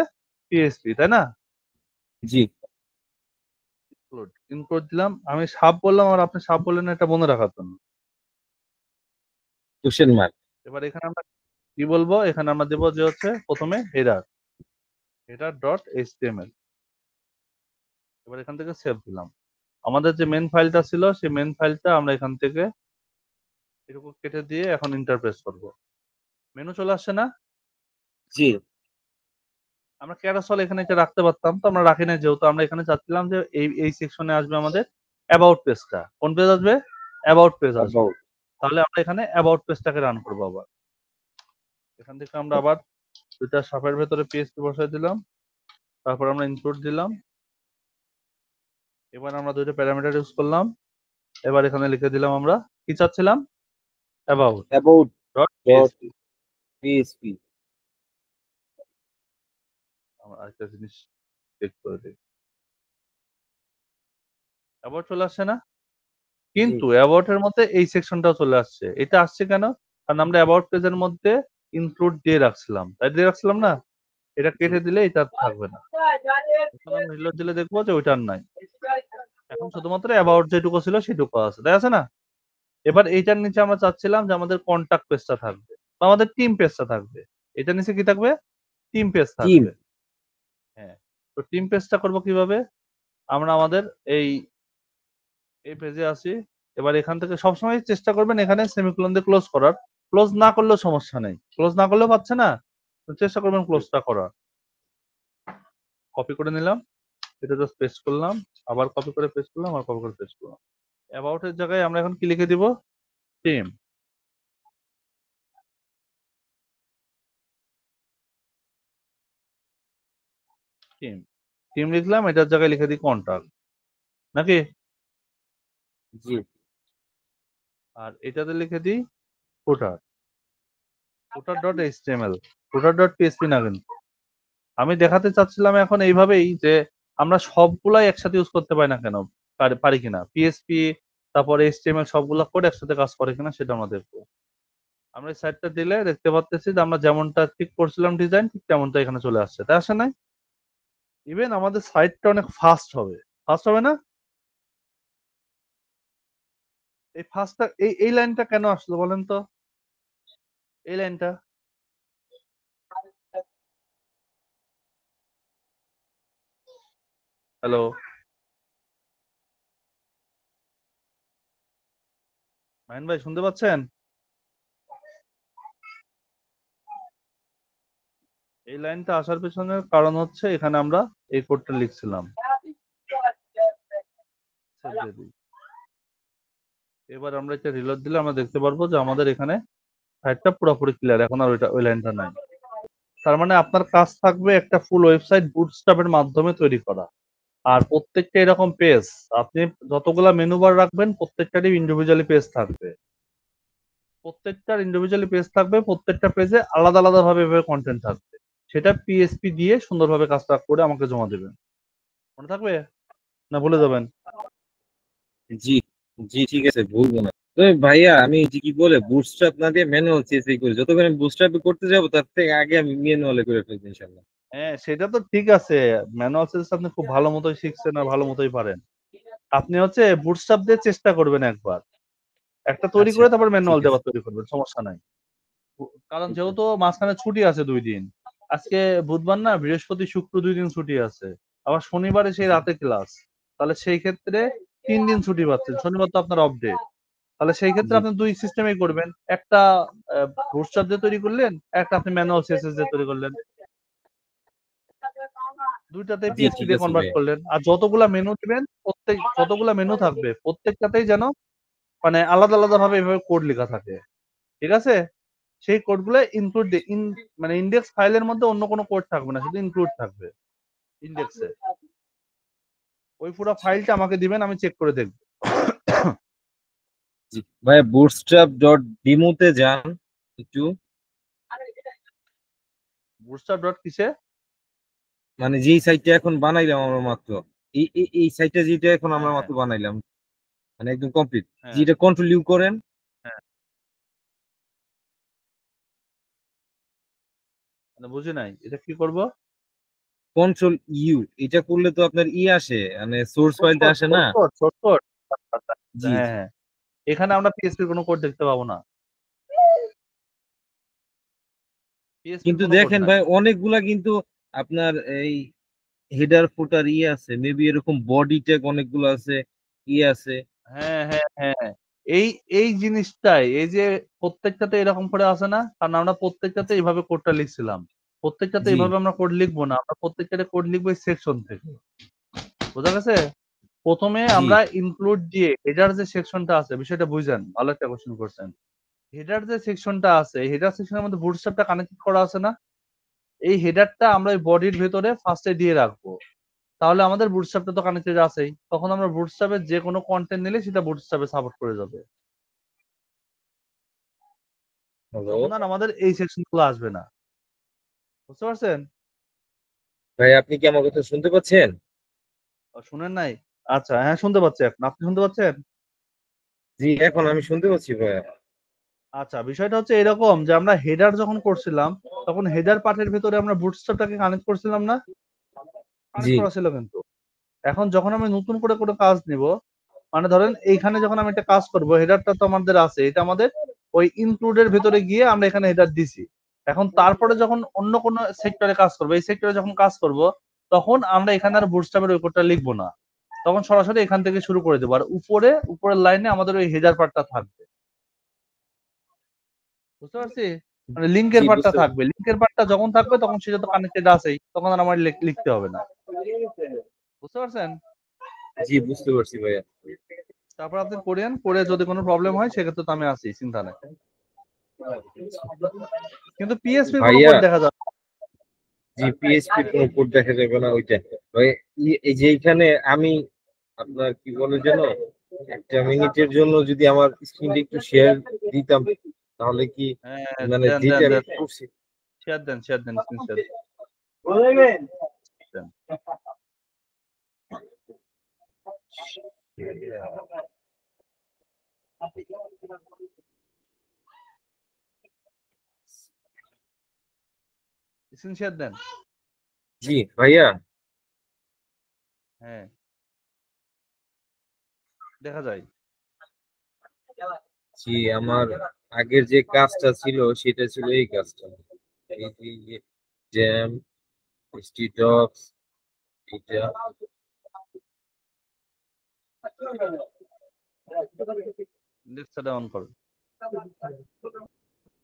পিএসপি, তাই না? জি। ইনক্লুড দিলাম, আমি সাপ বললাম আর আপনি সাপ বললেন, এটা মনে রাখার জন্য। Question mark. এবার এখানে আমরা কি বলবো, এখানে আমরা দেবো যে হচ্ছে প্রথমে হেডার, হেডার ডট এইচটিএমএল। এবার এখান থেকে সেভ দিলাম। আমাদের যে মেন ফাইলটা ছিল সেই মেন ফাইলটা আমরা এখান থেকে এরকম কেটে দিয়ে এখন ইন্টারপ্রেস করব। মেনু চলে আসছে না? জি। আমরা ক্যারাসল এখানে এটা রাখতে পারতাম, তো আমরা রাখি না, যেহেতু আমরা এখানে চাচ্ছিলাম যে এই সেকশনে আসবে আমাদের অ্যাবাউট পেজটা। কোন পেজ আসবে? অ্যাবাউট পেজ আসবে। অ্যাবাউট। তাহলে আমরা এখানে অ্যাবাউট পেজটাকে রান করবো আবার। এখান থেকে আমরা আবার দুইটা সাপের ভেতরে পিএসপি বসাই দিলাম, তারপর আমরা ইনক্লুড দিলাম। এবার আমরা দুইটা প্যারামিটার ইউজ করলাম। এবার এখানে লিখে দিলাম আমরা কি চাচ্ছিলাম, about about dot dot PSP. PSP. আমরা আরেকটা জিনিস চেক করে দিই, অ্যাবাউট চলে আসছে না? জি। কিন্তু অ্যাবাউট এর মধ্যে এই সেকশনটাও চলে আসছে। এটা আসছে কেন? কারণ আমরা অ্যাবাউট পেজের মধ্যে ইনক্লুড দিয়ে রাখছিলাম, তাই দিয়ে রাখছিলাম না? এটা জি। কেটে দিলে এটা থাকবে না। এখন আমরা রিলোড দিলে দেখবো যে ওইটা আর নাই। এখন শুধুমাত্র অ্যাবাউট যেটুকু ছিল সেটুকু আছে, তাই আছে না? এবার এইটার নিচে আমরা চাচ্ছিলাম যে আমাদের কন্টাক্ট পেজটা থাকবে বা আমাদের টিম পেজটা থাকবে। এটার নিচে কি থাকবে? Team page team. থাকবে। হ্যাঁ, তো টিম পেজটা করব কিভাবে? আমরা আমাদের এই এই পেজে আসি। এবার এখান থেকে সবসময় চেষ্টা করবেন এখানে সেমিকোলন দিয়ে ক্লোজ করার। ক্লোজ না করলেও সমস্যা নেই, ক্লোজ না করলেও পাচ্ছে না, তো চেষ্টা করবেন ক্লোজটা করার। কপি করে নিলাম, এটা জাস্ট পেস্ট করলাম, আবার কপি করে পেস্ট করলাম, আবার কপি করে পেস্ট করলাম। অ্যাবাউট এর জায়গায় আমরা এখন কি লিখে দিব? টিম। টিম টিম লিখলাম, এটার জায়গায় লিখে দিই কন্টাক্ট, নাকি? জি। আর এটাতে লিখে দিই ফুটার, ফুটার ডট এইচটিএমএল, ফুটার ডট পিএসপি না কিন্তু। আমি দেখাতে চাচ্ছিলাম এখন এইভাবেই যে আমরা সবগুলাই একসাথে ইউজ করতে পারি না কেন, পারি কিনা, পিএসপি তারপরে এইচটিএমএল সবগুলা কোড একসাথে কাজ করে কিনা সেটা আমরা দেখবো। আমরা এই সাইটটা দিলে দেখতে পাচ্ছি যে আমরা যেমনটা ঠিক করছিলাম ডিজাইন, ঠিক তেমনটা এখানে চলে আসছে, তাই আসে নাই? ইভেন আমাদের সাইটটা অনেক ফাস্ট হবে, ফাস্ট হবে না? এই ফাস্টটা এই লাইনটা কেন আসলো বলেন তো, এই লাইনটা। হ্যালো, মাহিন ভাই শুনতে পাচ্ছেন? এই লাইনটা আসার পেছনের কারণ হচ্ছে এখানে আমরা এই কোডটা লিখছিলাম। Save দিয়ে দিই। এবার আমরা এটা রিলোড দিলে আমরা দেখতে পারবো যে আমাদের এখানে সাইটটা পুরোপুরি ক্লিয়ার, এখন আর ওই লাইনটা নাই। তার মানে আপনার কাজ থাকবে একটা ফুল ওয়েবসাইট বুটস্ট্র্যাপের মাধ্যমে তৈরি করা। আর প্রত্যেকটা এরকম পেজ, আপনি যতগুলা মেনু বার রাখবেন প্রত্যেকটারই ইন্ডিভিজুয়ালি পেজ থাকবে, প্রত্যেকটার ইন্ডিভিজুয়ালি পেজ থাকবে, প্রত্যেকটা পেজে আলাদা আলাদা ভাবে এভাবে কন্টেন্ট থাকবে। সেটা পিএসপি দিয়ে সুন্দরভাবে কাজটা করে আমাকে জমা দেবেন। মনে থাকবে না ভুলে যাবেন? জি। জি ঠিক আছে, ভুলবো না। তো ভাইয়া আমি যে কি বলে বুটস্ট্র্যাপ না দিয়ে ম্যানুয়াল সিএসএস করি, যতক্ষণ আমি বুটস্ট্র্যাপ করতে যাবো তার থেকে আগে আমি ম্যানুয়ালে করে ফেলবো ইনশাআল্লাহ। হ্যাঁ, সেটা তো ঠিক আছে। ম্যানুয়াল সেলস আপনি খুব ভালো মতোই শিখছেন আর ভালো মতোই পারেন। আপনি হচ্ছে বুটস্ট্র্যাপ দিয়ে চেষ্টা করবেন একবার, একটা তৈরি আচ্ছা করে তারপর ঠিক ম্যানুয়াল আছে। দেওয়া তৈরি করবেন, সমস্যা নাই। কারণ যেহেতু মাঝখানে ছুটি আছে 2 দিন, আজকে বুধবার না, বৃহস্পতি শুক্র 2 দিন ছুটি আছে, আবার শনিবারে সেই রাতে ক্লাস, তাহলে সেই ক্ষেত্রে 3 দিন ছুটি পাচ্ছেন, শনিবার তো আপনার অফ ডে। তাহলে সেই ক্ষেত্রে জি। আপনি দুই সিস্টেমেই করবেন, একটা বুটস্ট্র্যাপ দিয়ে তৈরি করলেন, একটা আপনি ম্যানুয়াল সিএসএস দিয়ে তৈরি করলেন, দুইটাতে জি পিএইচপি ঠিক দিয়ে আছে কনভার্ট ভাইয়া। করলেন। আর যতগুলা মেনু দিবেন, যতগুলা মেনু থাকবে প্রত্যেকটাতেই যেন মানে আলাদা আলাদা ভাবে এভাবে কোড লেখা থাকে, ঠিক আছে? সেই কোডগুলো ইনক্লুড মানে ইন্ডেক্স ফাইলের মধ্যে অন্য কোনো কোড থাকবে না, শুধু ইনক্লুড থাকবে ইন্ডেক্সে। ওই পুরো ফাইলটা আমাকে দিবেন, আমি চেক করে দেখব। জি ভাইয়া, বুটস্ট্র্যাপ ডট ডিমোতে যান একটু। বুটস্ট্র্যাপ ডট কিসে? মানে যেই সাইটটা এখন বানাইলাম আমরা মাত্র, এই সাইটটা যেটা এখন আমরা হ্যাঁ, হ্যাঁ, মাত্র বানাইলাম, মানে একদম কমপ্লিট, হ্যাঁ, যেটা কন্ট্রোল ইউ করেন। হ্যাঁ। মানে বুঝি নাই, এটা কি করব? কন্ট্রোল ইউ এটা করলে তো আপনার আসে, মানে সোর্স ফাইলটা আসে না। শর্টকাট। জি হ্যাঁ জি। হ্যাঁ, এখানে আমরা পিএসপির কোনো কোড দেখতে পাবো না, পিএসপির কিন্তু কোনো কোড দেখেন নাই। ভাই অনেকগুলা কিন্তু আপনার এই হেডার ফুটার আছে, মেবি এরকম বডি ট্যাগ অনেকগুলো আছে, আছে। হ্যাঁ হ্যাঁ হ্যাঁ, এই এই জিনিসটাই, এই যে প্রত্যেকটাতে এরকম করে আসে না, কারণ আমরা প্রত্যেকটাতে জি এইভাবে কোডটা লিখছিলাম। প্রত্যেকটাতে জি এইভাবে আমরা কোড লিখবো না, আমরা প্রত্যেকটাতে কোড লিখবো সেকশন থেকে। বোঝা গেছে? প্রথমে জি আমরা ইনক্লুড দিয়ে হেডার যে সেকশনটা আছে, বিষয়টা বুঝেন, ভালো একটা কোশ্চেন করছেন। হেডার যে সেকশনটা আছে, হেডার সেকশনের মধ্যে বুটস্ট্র্যাপটা কানেক্ট করা আছে না, এই হেডারটা আমরা ওই বডির ভেতরে ফার্স্টে দিয়ে রাখবো। তাহলে আমাদের বুটস্ট্র্যাপটা তো কানেক্টেড আছেই, তখন আমরা বুটস্ট্র্যাপের যে কোনো কন্টেন্ট নিলে সেটা বুটস্ট্র্যাপে সাপোর্ট করে যাবে। হ্যালো তখন আর আমাদের এই সেকশন গুলো আসবে না। বুঝতে পারছেন? ভাই, আপনি কি আমার কথা শুনতে পাচ্ছেন? শুনেন নাই? আচ্ছা, হ্যাঁ শুনতে পাচ্ছি এখন। আপনি শুনতে পাচ্ছেন? জি, এখন আমি শুনতে পাচ্ছি ভাইয়া। আচ্ছা, বিষয়টা হচ্ছে এরকম যে আমরা হেডার যখন করছিলাম, তখন হেডার পার্টের ভেতরে আমরা বুটস্ট্র্যাপটাকে কানেক্ট করছিলাম না? জি কানেক্ট করা ছিল কিন্তু। এখন যখন আমি নতুন করে কোনো কাজ নিব, মানে ধরেন এইখানে যখন আমি একটা কাজ করব, হেডারটা তো আমাদের আছে, এটা আমাদের ওই ইনক্লুডের ভেতরে গিয়ে আমরা এখানে হেডার দিছি। এখন তারপরে যখন অন্য কোনো সেক্টরে কাজ করব, এই সেক্টরে যখন কাজ করব, তখন আমরা এখানে আর বুটস্ট্র্যাপের ওই কোডটা লিখবো না, তখন সরাসরি এখান থেকে শুরু করে দেবো। আর উপরের লাইনে আমাদের ওই হেডার পার্টটা থাকবে। বুঝতে পারছি? মানে লিঙ্কের জি পার্টটা বুঝতে থাকবে, লিঙ্কের পার্টটা যখন থাকবে তখন সেটা তো কানেক্টেড আছেই, তখন আর আমার লিখতে হবে না। বুঝতে পারছেন? জি বুঝতে পারছি ভাইয়া। তারপর আপনি করেন, করে যদি কোনো প্রবলেম হয় সেক্ষেত্রে তো আমি আছি, চিন্তা নাই। কিন্তু পিএসপির কোনো ভাইয়া কোড দেখা যাবে না। জি, পিএইচপি হ্যাঁ, কোনো কোড দেখা যাবে না ওইটা। ভাই এই যে এইখানে আমি আপনার কি বলে যেন, একটা মিনিটের জন্য যদি আমার স্ক্রিনটা একটু শেয়ার দিতাম, তাহলে কি হ্যাঁ, মানে দেন যেটা দেন আমি দেন, করছি। শেয়ার দেন, স্ক্রিন শেয়ার দেন, স্ক্রিন শেয়ার দেন। জি ভাইয়া। হ্যাঁ, দেখা যায়। জি, আমার আগের যে কাজটা ছিল সেটা ছিল এই কাজটা, এই যে জ্যাম, স্টিটক্স, এটা। লেকচারটা অন করো।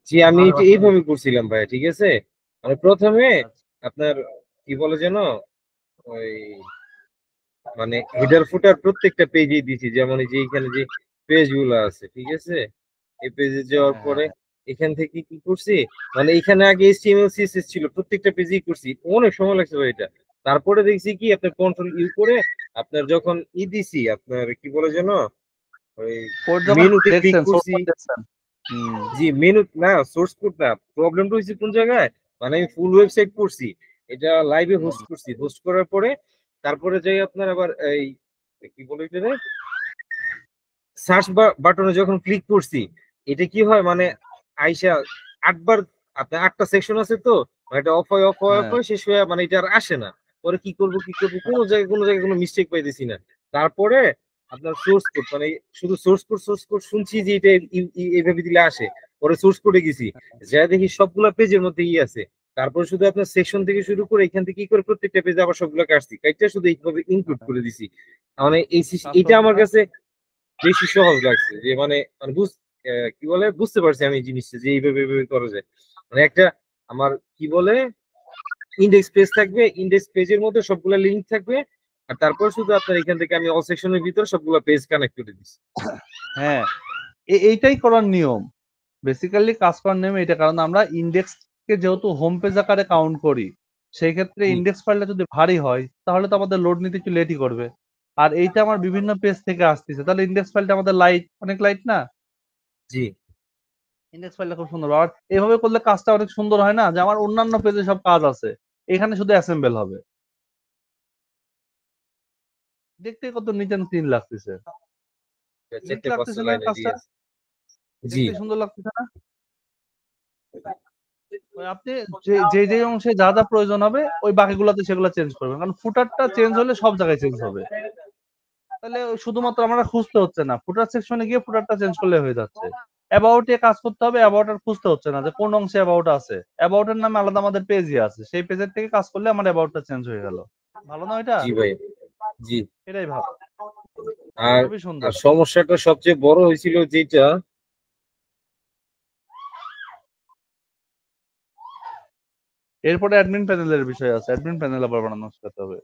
জি, আমি এটা এইভাবে করছিলাম ভাইয়া, ঠিক আছে। মানে প্রথমে আচ্ছা, আপনার কি বলে যেন, ওই মানে হেডার ফুটার প্রত্যেকটা পেজে দিছি, যেমন এই যে এখানে যে পেজ গুলো আছে, ঠিক আছে। এই পেজে যাওয়ার হ্যাঁ হ্যাঁ পরে হ্যাঁ এখান থেকে কি করছি, মানে এখানে আগে এইচটিএমএল সিএসএস ছিল, প্রত্যেকটা পেজেই করছি, অনেক সময় লাগছে ভাই এটা। তারপরে দেখছি কি আপনার কন্ট্রোল ইউ করে আপনার যখন দিছি, আপনার কি বলে যেন, ওই কোড যখন মেনুতে ক্লিক দেখছেন, সোর্স করছি। কোড দেখছেন। হুম, জি, মেনু না, সোর্স কোড না, প্রবলেমটা হয়েছে কোন জায়গায়, মানে আমি ফুল ওয়েবসাইট করছি, এটা লাইভে হুম, হোস্ট করছি, হোস্ট করার পরে তারপরে যাই আপনার আবার এই কি বলে এটা, সার্চ বাটনে যখন ক্লিক করছি, এটা কি হয় মানে হ্যাঁ আইসা 8 বার, আপনার 8টা সেকশন আছে তো, মানে এটা অফ হয় অফ হয় অফ হ্যাঁ হয় শেষ হয়ে, মানে এটা আর আসে না। পরে কি করব কোনো জায়গায় কোনো মিস্টেক পাইতেছি না। তারপরে আপনার সোর্স কোড, মানে শুধু সোর্স কোড শুনছি যে এটা এইভাবে দিলে আসে। পরে সোর্স কোডে গেছি, যা দেখি সবগুলা পেজের মধ্যে আছে। তারপর শুধু আপনার সেকশন থেকে শুরু করে এখান থেকে কি করে প্রত্যেকটা পেজে আবার সবগুলা কাটছি, কাইটা শুধু এইভাবে ইনক্লুড হ্যাঁ, করে দিছি। মানে কাজ এইটা করছে আমার না। কাছে বেশি সহজ লাগছে, যে মানে মানে কি বলে, বুঝতে পারছি আমি এই জিনিসটা যে এইভাবে করা যায়। মানে একটা আমার কি বলে ইন্ডেক্স পেজ থাকবে, ইন্ডেক্স পেজের মধ্যে সবগুলা লিংক থাকবে, আর তারপর শুধু আপনার এখান থেকে আমি অল সেকশনের ভিতর সবগুলা পেজ কানেক্ট করে দিচ্ছি। হ্যাঁ, এইটাই করার নিয়ম। বেসিক্যালি কাজ করার নিয়ম এটা, কারণ আমরা ইন্ডেক্সকে যেহেতু হোম পেজ আকারে কাউন্ট করি, সেই ক্ষেত্রে জি ইন্ডেক্স ফাইলটা যদি ভারী হয় তাহলে তো আমাদের লোড নিতে একটু লেটই করবে। আর এইটা আমার বিভিন্ন পেজ থেকে আসতেছে, তাহলে ইন্ডেক্স ফাইলটা আমাদের লাইট, অনেক লাইট না? জি ইন্ডেক্স ফাইলটা খুব সুন্দর। আর এভাবে করলে কাজটা অনেক সুন্দর হয় না, যে আমার অন্যান্য পেজে সব কাজ আছে, এখানে শুধু অ্যাসেম্বল হবে। দেখতে কত নিট এন্ড ক্লিন লাগতেছে। নিট 4-5টা লাগতেছে না লাইন দিয়ে কাজটা? আছে। জি দেখতে সুন্দর লাগতেছে না? আপনি যে অংশে যা যা প্রয়োজন হবে ওই বাকিগুলোতে সেগুলো চেঞ্জ করবেন, কারণ ফুটারটা চেঞ্জ হলে সব জায়গায় চেঞ্জ হবে। তাহলে শুধুমাত্র আমরা খুঁজতে হচ্ছে না, ফুটার সেকশনে গিয়ে ফুটারটা চেঞ্জ করলে হয়ে যাচ্ছে। অ্যাবাউট এ কাজ করতে হবে, অ্যাবাউট আর খুঁজতে হচ্ছে না যে কোন অংশে অ্যাবাউট আছে। অ্যাবাউট এর নামে আলাদা আমাদের পেজই আছে, সেই পেজের থেকে কাজ করলে আমার অ্যাবাউটটা চেঞ্জ হয়ে গেল। ভালো না এটা? জি ভাই, জি। এটাই ভালো, আর খুবই সুন্দর। আর সমস্যাটা সবচেয়ে বড় হয়েছিল যেটা, এরপরে অ্যাডমিন প্যানেলের বিষয় আছে, অ্যাডমিন প্যানেল আবার বানানো শিখাতে হবে।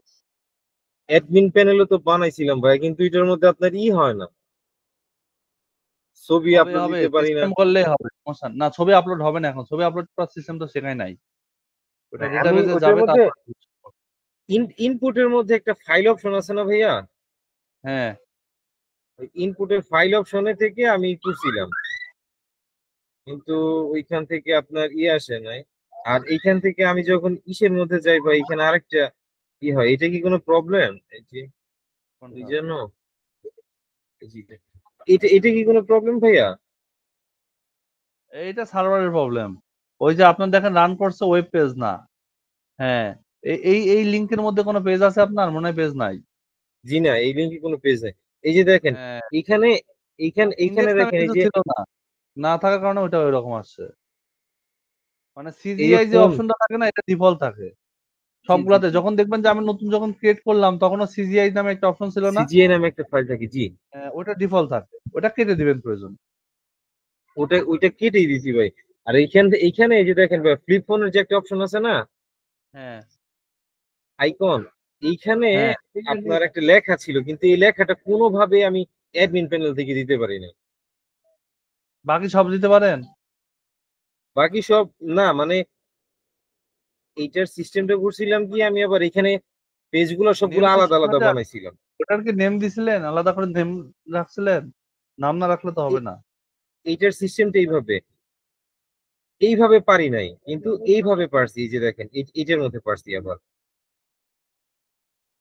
অ্যাডমিন প্যানেলও তো বানাইছিলাম ভাই, কিন্তু এটার মধ্যে আপনার হয় না, ছবি হবে আপলোড হবে, দিতে পারি না। সিস্টেম করলেই হবে, সমস্যা না। ছবি আপলোড হবে না এখন, ছবি আপলোড করার সিস্টেম তো শেখাই নাই। ওটা আমি ডেটাবেজে ওটার যাবে মধ্যে তারপর। ইনপুটের মধ্যে একটা ফাইল অপশন আছে না ভাইয়া, হ্যাঁ, ইনপুটের ফাইল অপশনে থেকে আমি করছিলাম, কিন্তু ওইখান থেকে আপনার আসে নাই। আর এইখান থেকে আমি যখন ইসের মধ্যে যাই ভাই, এখানে আরেকটা হয়, এটা কি কোনো প্রবলেম? এই যে এই কোনটা? জন্য এই যে এটা এটা কি কোনো প্রবলেম ভাইয়া? এইটা সার্ভারের প্রবলেম। ওই যে আপনার দেখেন রান করছে ওয়েব পেজ না। হ্যাঁ, এই লিংকের মধ্যে কোনো পেজ আছে আপনার? মনে হয় পেজ নাই। জি না, এই লিঙ্কে কোনো পেজ নেই। এই যে দেখেন, হ্যাঁ, এখানে এইখানে ইন্ডেক্স নামে দেখেন, এই কিছু যে ছিল না, না থাকার কারণে ওইটা ওইরকম আসছে। মানে এই যে সিজিআই যে ফোন, অপশনটা থাকে না, এটা ডিফল্ট থাকে জি জি সবগুলাতে। জি, যখন দেখবেন যে আমি নতুন যখন ক্রিয়েট করলাম তখনও সিজিআই নামে একটা অপশন ছিল না। সিজিআই নামে একটা ফাইল থাকে, জি। ওটা ডিফল্ট থাকে, ওটা কেটে দিবেন প্রয়োজন। ওইটা কেটেই দিছি ভাই। আর এইখানে এই যে দেখেন ভাই, ফ্লিপ ফোনের যে একটা অপশন আছে না, হ্যাঁ আইকন, এইখানে হ্যাঁ, আপনার একটা লেখা ছিল, কিন্তু এই লেখাটা কোনোভাবে আমি অ্যাডমিন প্যানেল থেকে দিতে পারি না। বাকি সব দিতে পারেন। বাকি সব না, মানে এইটার সিস্টেমটা করছিলাম কি, আমি আবার এখানে পেজগুলো নেম সবগুলো আলাদা দিছিলেন আলাদা ওটা? বানাইছিলাম। ওটার কি নেম দিছিলেন? আলাদা করে নেম রাখছিলেন? নাম না রাখলে তো হবে এ- না। এইটার সিস্টেমটা এইভাবে পারি নাই, কিন্তু এইভাবে পারছি। এই যে দেখেন, এটার মধ্যে পারছি, আবার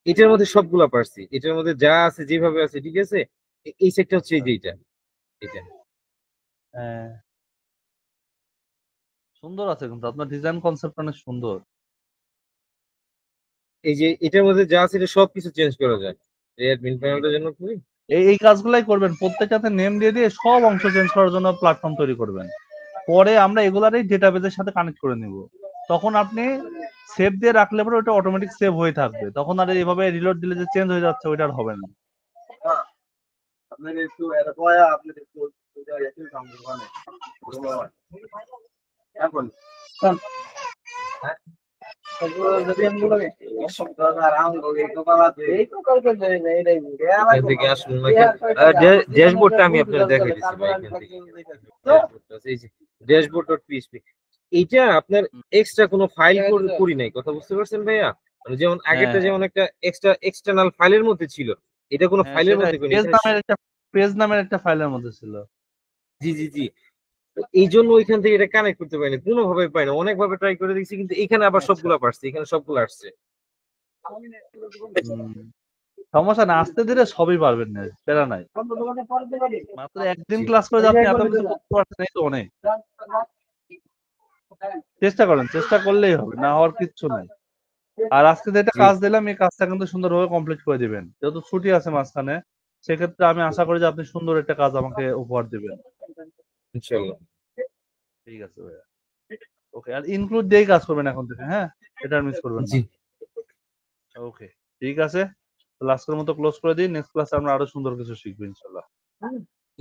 এটার মধ্যে সবগুলা পারছি, এটার মধ্যে যা আছে যেভাবে আছে ঠিক আছে। এই সেটটা হচ্ছে এই আচ্ছা, যে এটা এটা হ্যাঁ, সুন্দর আছে কিন্তু আপনার ডিজাইন কনসেপ্ট অনেক সুন্দর। এই যে এটার মধ্যে যা আছে এটা সবকিছু চেঞ্জ করা যায়। এই অ্যাডমিন প্যানেলটার জন্য খুবই, এই কাজগুলাই করবেন, প্রত্যেকটাতে নেম দিয়ে দিয়ে সব অংশ চেঞ্জ করার জন্য প্ল্যাটফর্ম তৈরি করবেন। পরে আমরা এগুলারই ডেটাবেজের সাথে কানেক্ট করে নিব। তখন আপনি সেভ দিয়ে রাখলে পরে ওটা অটোমেটিক সেভ হয়ে থাকবে, তখন আর এইভাবে রিলোড দিলে যে চেঞ্জ হয়ে যাচ্ছে ওইটা আর হবে না। এখান থেকে আসুন নাকি, ড্যাশবোর্ডটা আমি আপনার দেখাই দিচ্ছি ভাই, এখান থেকে ড্যাশবোর্ডটা আছে, এই যে ড্যাশবোর্ড ডট পিএইচপি। এইটা আপনার এক্সট্রা কোনো ফাইল করি নাই, কথা বুঝতে পারছেন ভাইয়া? মানে যেমন হ্যাঁ আগেরটা হ্যাঁ যেমন একটা এক্সটার্নাল ফাইলের মধ্যে ছিল, এটা কোনো হ্যাঁ, ফাইলের সেটাই মধ্যে করি না। পেজ এখানে নামের একটা, পেজ নামের একটা ফাইলের মধ্যে ছিল। জি জি জি, তো এই জন্য ওইখান থেকে এটা কানেক্ট করতে পারিনি, কোনোভাবে পাই না, অনেক ভাবে ট্রাই করে দেখছি, কিন্তু এখানে আবার আচ্ছা, সবগুলা পারছি, এখানে সবগুলো আসছে। হুম, সমস্যা না, আস্তে ধীরে সবই পারবেন না, প্যারা নাই। মাত্র একদিন জি ক্লাস করে যে আপনি এত কিছু করতে পারছেন, এই তো অনেক। চেষ্টা করেন, চেষ্টা করলেই হবে, না হওয়ার কিচ্ছু নাই। আর আজকে যেটা জি, কাজ দিলাম এই কাজটা কিন্তু সুন্দরভাবে কমপ্লিট করে দিবেন, যেহেতু ছুটি আছে মাঝখানে। সেক্ষেত্রে আমি আশা করি যে আপনি সুন্দর একটা কাজ আমাকে উপহার দিবেন। ইনশাল্লাহ। ঠিক আছে ভাইয়া, ওকে। আর ইনক্লুড দিয়েই কাজ করবেন এখন থেকে, হ্যাঁ, এটা আর মিস করবেন না। জি, ওকে, ঠিক আছে, তাহলে আজকের মতো ক্লোজ করে দিই। নেক্সট ক্লাসে আমরা আরো সুন্দর কিছু শিখবো ইনশাল্লাহ।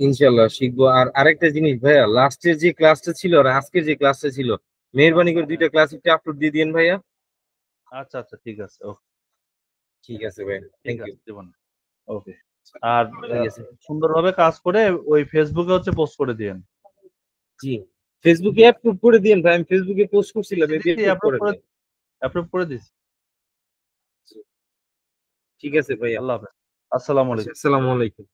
ইনশাল্লাহ শিখবো। আর আরেকটা জিনিস ভাইয়া, লাস্টের যে ক্লাসটা ছিল আর আজকের যে ক্লাসটা ছিল, মেহরবানি করে হ্যাঁ, দুইটা ক্লাস একটু আপলোড দিয়ে দিন ভাইয়া। আচ্ছা আচ্ছা, ঠিক আছে, ওকে। ঠিক আছে ভাই, ঠিক থ্যাংক ইউ। আছে, দেবো না। ওকে। আর ঠিক আছে, সুন্দরভাবে কাজ করে ওই ফেসবুকে হচ্ছে পোস্ট করে দিয়েন। জি। ফেসবুকে অ্যাপ্রুভ করে দিন ভাই, আমি ফেসবুকে পোস্ট করছিলাম, এটি দিচ্ছি, অ্যাপ্রুভ করে দিন। অ্যাপ্রুভ করে দিচ্ছি। ঠিক আছে ভাইয়া। আল্লাহ হাফেজ, আসসালামু আচ্ছা, আলাইকুম। আসসালামু আলাইকুম।